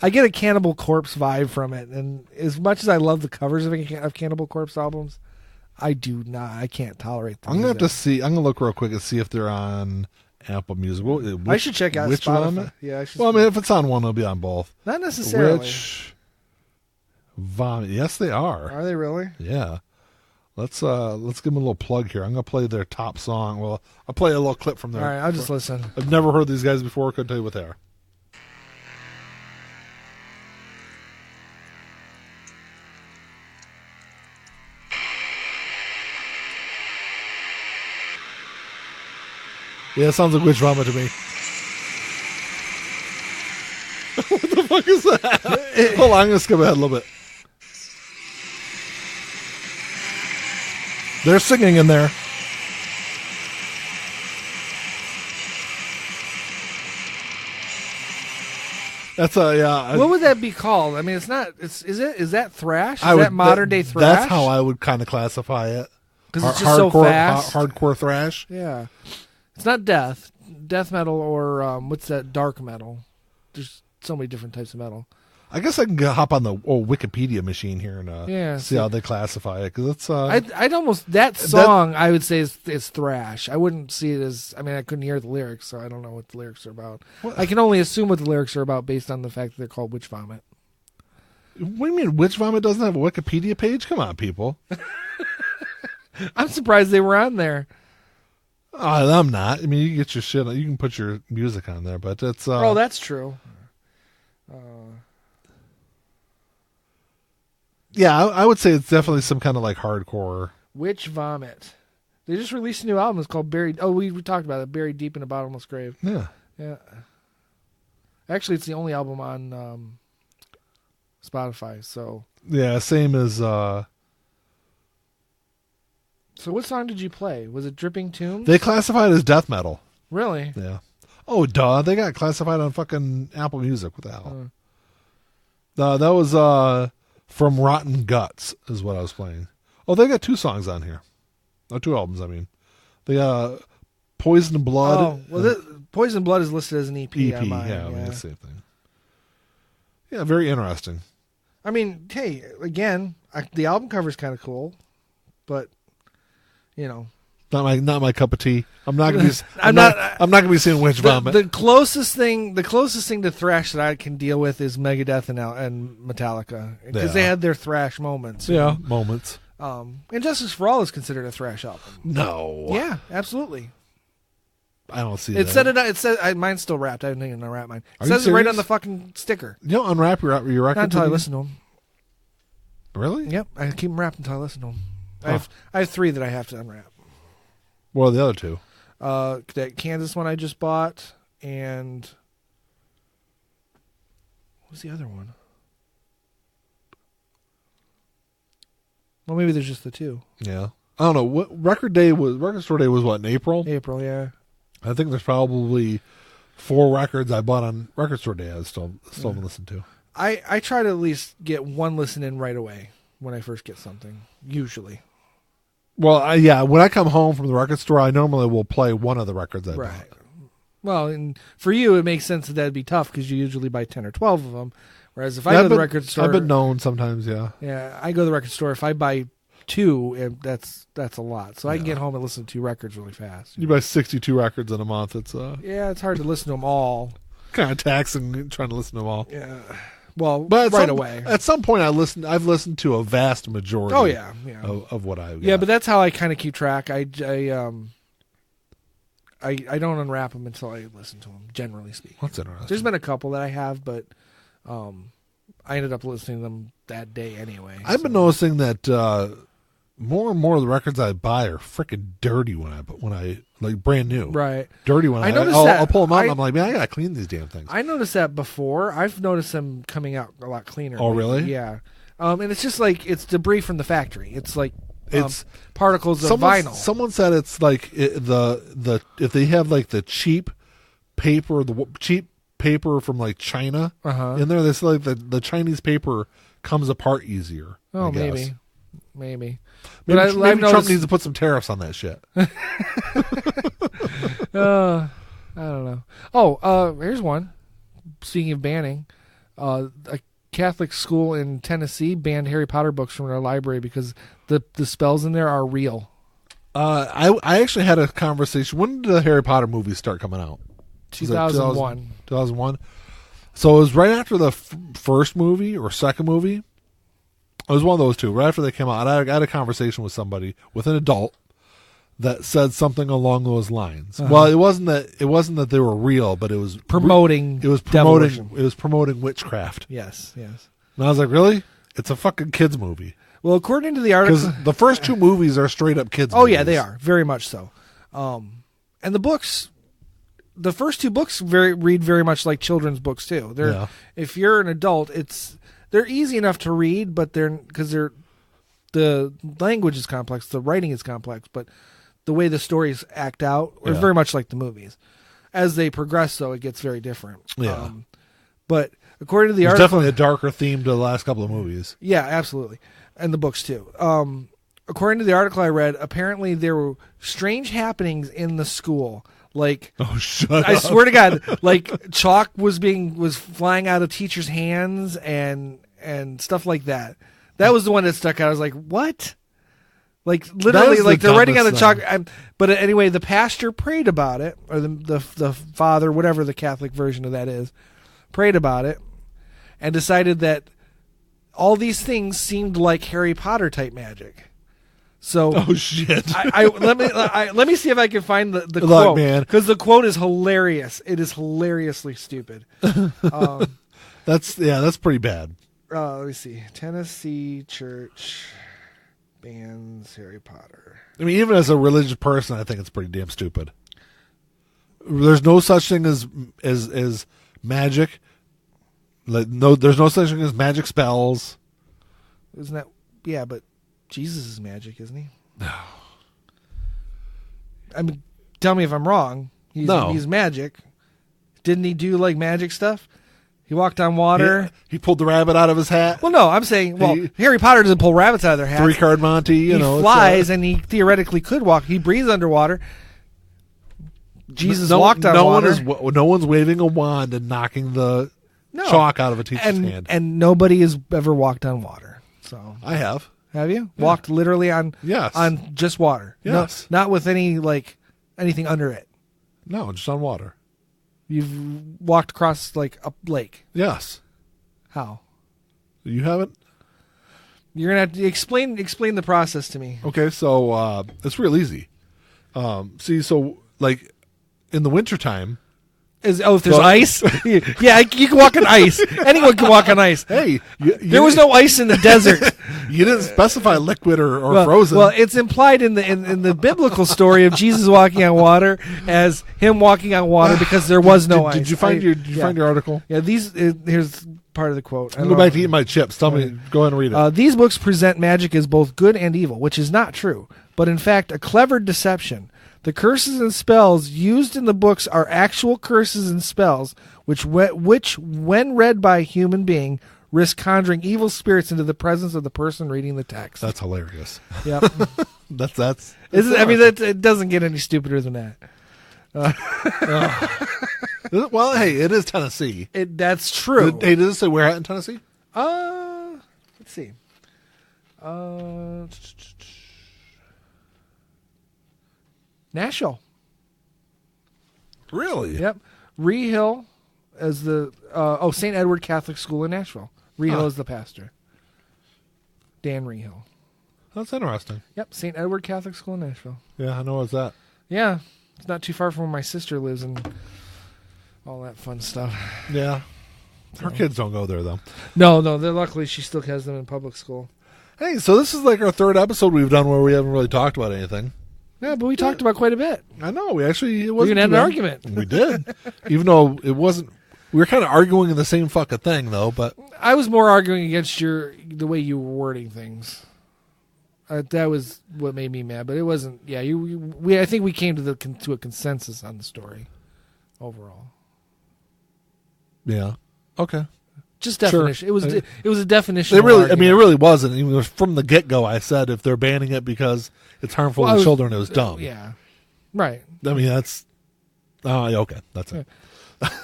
a Cannibal Corpse vibe from it, and as much as I love the covers of Cannibal Corpse albums, I can't tolerate them. I'm gonna have to see. I'm gonna look real quick and see if they're on Apple Music. I should check out Spotify. Yeah, I should. Well, I mean, if it's on one, it'll be on both. Not necessarily. Vomit. Yes, they are. Are they really? Yeah. Let's give them a little plug here. I'm gonna play their top song. Well, I'll play a little clip from there. All right, I'll just listen. I've never heard these guys before. Couldn't tell you what they are. Yeah, it sounds like Witch Vomit to me. What the fuck is that? Hold on, I'm gonna skip ahead a little bit. They're singing in there. That's a yeah. What would that be called? I mean, it's not. Is that thrash? Is that modern day thrash? That's how I would kind of classify it. Because it's just so fast. Hardcore thrash. Yeah, it's not death metal, or what's that? Dark metal. There's so many different types of metal. I guess I can hop on the Wikipedia machine here and see how they classify it, because it's. I'd almost that song I would say is thrash. I wouldn't see it as. I mean, I couldn't hear the lyrics, so I don't know what the lyrics are about. What? I can only assume what the lyrics are about based on the fact that they're called Witch Vomit. What do you mean Witch Vomit doesn't have a Wikipedia page? Come on, people. I'm surprised they were on there. I'm not. I mean, you can get your shit. You can put your music on there, but it's. Oh, that's true. Yeah, I would say it's definitely some kind of like hardcore. Witch Vomit. They just released a new album. It's called Buried. Oh, we talked about it. Buried Deep in a Bottomless Grave. Yeah. Yeah. Actually, it's the only album on Spotify. So. Yeah, same as. So what song did you play? Was it Dripping Tombs? They classified it as death metal. Really? Yeah. Oh, duh. They got classified on fucking Apple Music. What the hell? That was From Rotten Guts is what I was playing. Oh, they got 2 songs on here. Oh, 2 albums, I mean. They got Poison Blood. Oh, well, Poison Blood is listed as an EP. EP, I mean, it's the same thing. Yeah, very interesting. I mean, hey, again, the album cover is kind of cool, but, you know. Not my cup of tea. I'm not gonna be. I'm not gonna be seeing Witch Vomit. The closest thing to thrash that I can deal with is Megadeth and Metallica, because they had their thrash moments. Yeah, moments. And Justice for All is considered a thrash album. No. Yeah, absolutely. I don't see it that. It said mine's still wrapped. I didn't even unwrap mine. It Are says you it right serious? on the fucking sticker. You don't unwrap your records? Not until I listen to them. Really? Yep, I keep them wrapped until I listen to them. Huh. I have 3 that I have to unwrap. What are the other 2? That Kansas one I just bought, and what was the other one? Well, maybe there's just the 2. Yeah, I don't know. What record store day was what, in April? April, yeah. I think there's probably 4 records I bought on record store day I still haven't listened to. I try to at least get one listen in right away when I first get something, usually. Well, when I come home from the record store, I normally will play one of the records I bought. Well, and for you, it makes sense that'd be tough because you usually buy 10 or 12 of them. Whereas if I go to the record store, I've been known sometimes, yeah. Yeah, I go to the record store. If I buy 2, that's a lot. So I can get home and listen to 2 records really fast. You buy 62 records in a month. It's it's hard to listen to them all. Kind of taxing trying to listen to them all. Yeah. Well, but away. At some point, I've listened to a vast majority. Oh yeah, of what I got. Yeah, but that's how I kind of keep track. I don't unwrap them until I listen to them. Generally speaking, that's interesting. There's been a couple that I have, but I ended up listening to them that day anyway. I've been noticing that more and more of the records I buy are freaking dirty when I like brand new. Right. Dirty when I'll pull them out and I'm like, man, I gotta clean these damn things. I noticed that before. I've noticed them coming out a lot cleaner. Oh, really? Yeah. And it's just like it's debris from the factory. It's like it's particles of vinyl. Someone said it's like the if they have like the cheap paper from like China in there, they say like the Chinese paper comes apart easier. Oh, I guess. Maybe. Maybe Trump needs to put some tariffs on that shit. I don't know. Oh, here's one. Speaking of banning, a Catholic school in Tennessee banned Harry Potter books from their library because the spells in there are real. I actually had a conversation. When did the Harry Potter movies start coming out? 2001. 2001. So it was right after the first movie or second movie. It was one of those two. Right after they came out, I had a conversation with somebody, with an adult, that said something along those lines. Well, it wasn't that they were real, but it was promoting. It was promoting witchcraft. Yes. And I was like, really? It's a fucking kids movie. Well, according to the article, because the first two movies are straight up kids. Oh yeah, they are very much so. And the books, the first two books read very much like children's books too. If you're an adult, they're easy enough to read, but the language is complex, the writing is complex, but the way the stories act out are very much like the movies. As they progress, though, it gets very different. Yeah. But according to the There's article, definitely a darker theme to the last couple of movies. Yeah, absolutely. And the books, too. According to the article I read, apparently there were strange happenings in the school. Like, oh, shut up. I swear to God, like chalk was flying out of teachers' hands and stuff like that. That was the one that stuck out. I was like, what? Like literally, like they're writing on the chalk. But anyway, the pastor prayed about it, or the father, whatever the Catholic version of that is, prayed about it, and decided that all these things seemed like Harry Potter type magic. So, oh shit! Let me see if I can find the Look, quote, man, because the quote is hilarious. It is hilariously stupid. That's pretty bad. Let me see. Tennessee Church bans Harry Potter. I mean, even as a religious person, I think it's pretty damn stupid. There's no such thing as magic. Like, there's no such thing as magic spells. Isn't that? Yeah, but Jesus is magic, isn't he? No. I mean, tell me if I'm wrong. He's magic. Didn't he do like magic stuff? He walked on water. He pulled the rabbit out of his hat. Well, no, I'm saying, Harry Potter doesn't pull rabbits out of their hats. 3-card Monty, he flies, and he theoretically could walk. He breathes underwater. Jesus walked on water. No one's waving a wand and knocking the chalk out of a teacher's hand. And nobody has ever walked on water. So I have. Have you? Yeah. Walked literally on just water. Yes. No, not with anything under it. No, just on water. You've walked across like a lake. Yes. How? You haven't? You're gonna have to explain the process to me. Okay, so it's real easy. So like in the wintertime, if there's ice, yeah, you can walk on ice. Anyone can walk on ice. Hey, there was no ice in the desert. You didn't specify liquid or frozen. Well, it's implied in the biblical story of Jesus walking on water as him walking on water because there was no ice. Did you find your article? Yeah, here's part of the quote. I'll go back to eating my chips. Tell me, go ahead and read it. These books present magic as both good and evil, which is not true, but in fact a clever deception. The curses and spells used in the books are actual curses and spells, which when read by a human being, risk conjuring evil spirits into the presence of the person reading the text. That's hilarious. Yep. that's. It doesn't get any stupider than that. Well, hey, it is Tennessee. That's true. Hey, does it say where at in Tennessee? Let's see. Nashville. Really? Yep. Ree Hill as the St. Edward Catholic School in Nashville. Ree Hill is the pastor. Dan Ree Hill. That's interesting. Yep, St. Edward Catholic School in Nashville. Yeah, I know what's that. Yeah, it's not too far from where my sister lives and all that fun stuff. Yeah. Her kids don't go there, though. No, luckily she still has them in public school. Hey, so this is like our third episode we've done where we haven't really talked about anything. Yeah, but we talked about quite a bit. I know. We actually... We even had an argument. We did. Even though it wasn't... We were kind of arguing in the same fucking thing, though, but... I was more arguing against the way you were wording things. That was what made me mad, but it wasn't... Yeah, I think we came to a consensus on the story overall. Yeah. Okay. Just definition. Sure. It was a definition. It really wasn't. I mean, from the get-go, I said if they're banning it because it's harmful to children, it was dumb. Yeah. Right. I mean, that's... okay. That's it.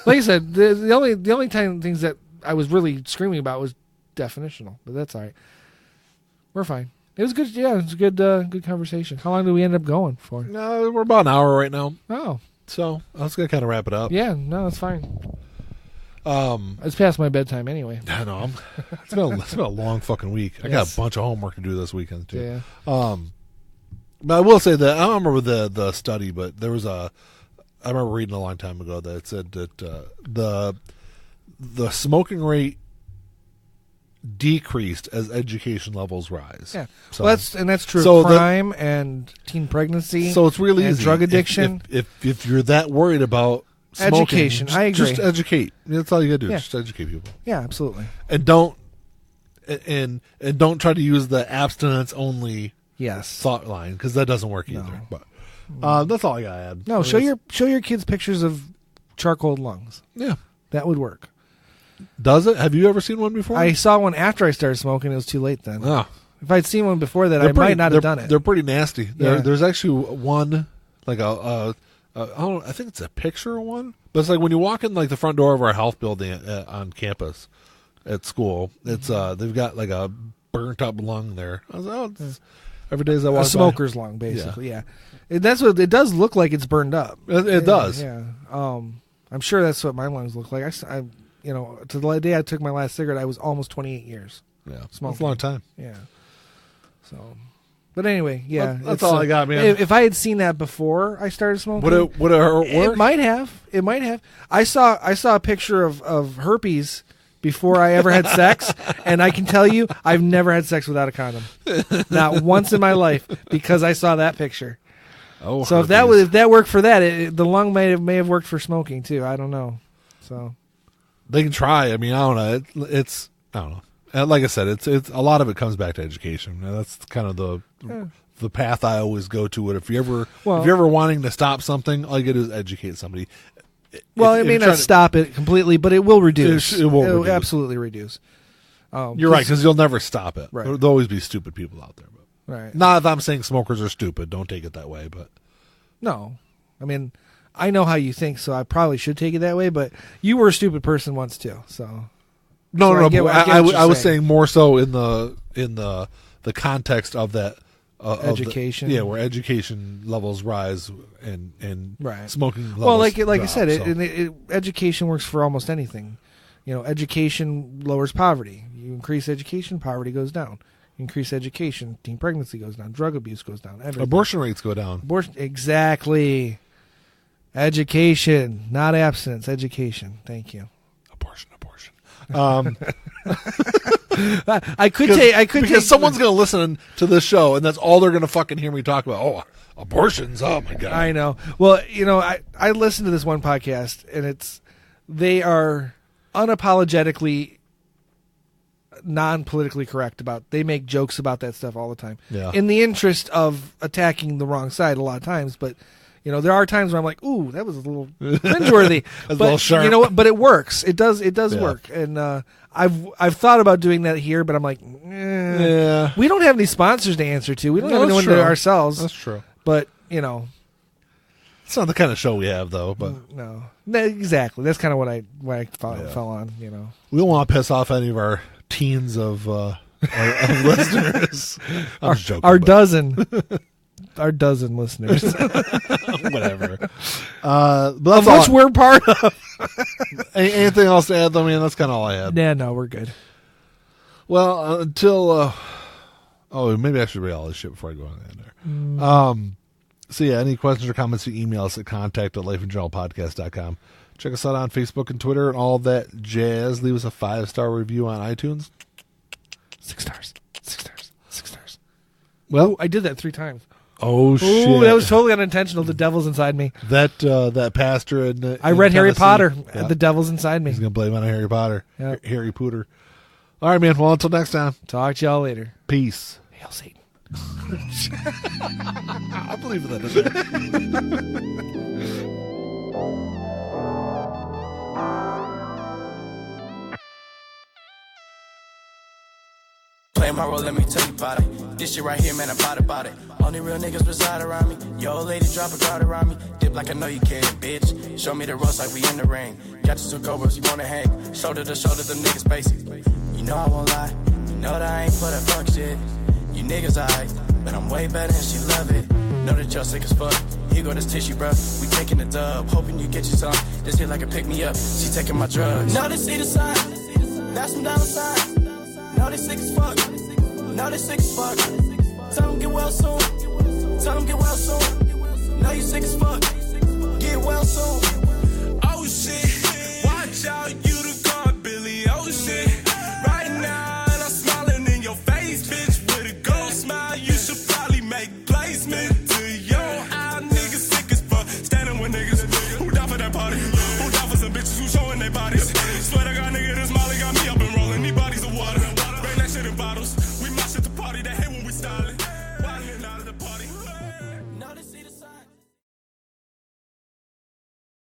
Like I said, the only things that I was really screaming about was definitional, but that's all right. We're fine. It was good. Yeah, it was a good conversation. How long did we end up going for? No, we're about an hour right now. Oh, so I was gonna kind of wrap it up. Yeah, no, that's fine. It's past my bedtime anyway. I know. It's been a long fucking week. I got a bunch of homework to do this weekend too. Yeah. But I will say that I don't remember the study, but there was I remember reading a long time ago that it said that the smoking rate decreased as education levels rise. Yeah, so, well, that's true. So crime and teen pregnancy. So it's really and easy. Drug addiction. If you're that worried about smoking, education, I agree. Just educate. That's all you gotta do. Yeah. Just educate people. Yeah, absolutely. And don't try to use the abstinence only thought line, because that doesn't work either. But that's all I gotta add. No, show your kids pictures of charcoal lungs. Yeah, that would work. Does it? Have you ever seen one before? I saw one after I started smoking. It was too late then. Oh. If I'd seen one before that, I might not have done it. They're pretty nasty. Yeah. There's actually one, like I think it's a picture of one, but it's like when you walk in like the front door of our health building on campus at school, it's they've got like a burnt up lung there. I was like, every day as I walk by. A smoker's lung, basically. Yeah. That's what it does look like. It's burned up. It does. Yeah. I'm sure that's what my lungs look like. I to the day I took my last cigarette, I was almost 28 years. Yeah, smoking. That's a long time. Yeah. So, but anyway, yeah, that's all I got, man. If I had seen that before I started smoking, would it work? It might have. It might have. I saw a picture of herpes before I ever had sex, and I can tell you, I've never had sex without a condom, not once in my life, because I saw that picture. Oh, so herpes. if that worked for that, the lung may have worked for smoking too. I don't know. So they can try. I mean, I don't know. I don't know. And like I said, it's a lot of it comes back to education. And that's kind of the path I always go to. It if you're ever wanting to stop something, all you got to do is educate somebody. Well, it may not stop it completely, but it will reduce. It will absolutely reduce. You're right, because you'll never stop it. Right. There'll always be stupid people out there. But right. Not that I'm saying smokers are stupid. Don't take it that way. But no, I mean, I know how you think, so I probably should take it that way. But you were a stupid person once too, so. No, I was saying saying more so in the context of that education. Where education levels rise and right. smoking levels. Well, like drop, I said, education works for almost anything. Education lowers poverty. You increase education, poverty goes down. You increase education, teen pregnancy goes down, drug abuse goes down, everything. Abortion rates go down. Exactly. Education, not abstinence. Education. Thank you. Abortion. I could take someone's going to listen to this show, and that's all they're going to fucking hear me talk about. Oh, abortions! Oh my god! I know. Well, I listened to this one podcast, and they are unapologetically non-politically correct about. They make jokes about that stuff all the time, in the interest of attacking the wrong side a lot of times, but. There are times where I'm like, "Ooh, that was a little cringeworthy," but a little sharp. You know what? But it works. It does work, and I've thought about doing that here, but I'm like, we don't have any sponsors to answer to. We don't have anyone to ourselves. That's true. But it's not the kind of show we have, though. But no, exactly. That's kind of what I fell on. We don't want to piss off any of our teens of listeners. I'm just joking. Our dozen listeners. Whatever. But that's which we're part of. Anything else to add, though, man? That's kind of all I had. Yeah, no, we're good. Well, until... maybe I should read all this shit before I go on there. So, yeah, any questions or comments, you email us at contact@lifeandjournalpodcast.com. Check us out on Facebook and Twitter and all that jazz. Leave us a 5-star review on iTunes. 6 stars. 6 stars. 6 stars. Well, I did that 3 times. Oh, shit. Ooh, that was totally unintentional. The devil's inside me. That pastor I read Tennessee. Harry Potter. Yeah. The devil's inside me. He's going to blame it on Harry Potter. Yep. Harry Pooter. All right, man. Well, until next time. Talk to y'all later. Peace. Hail Satan. I believe that. Play my role, let me tell you about it. This shit right here, man, I'm about it. Only real niggas reside around me. Yo, old lady, drop a guard around me. Dip like I know you can, bitch. Show me the ropes like we in the ring. Got you 2 cobras, you wanna hang. Shoulder to shoulder, them niggas basic. You know I won't lie. You know that I ain't for that fuck shit. You niggas alright, but I'm way better and she love it. Know that you're sick as fuck. Here go this tissue, bruh. We taking the dub, hoping you get you some. This hit like a pick me up. She taking my drugs. Now they see the sign. That's some dollar signs. Now they sick as fuck. Now they sick as fuck. Tell them get well soon. Tell them get well soon. Now you sick as fuck. Get well soon.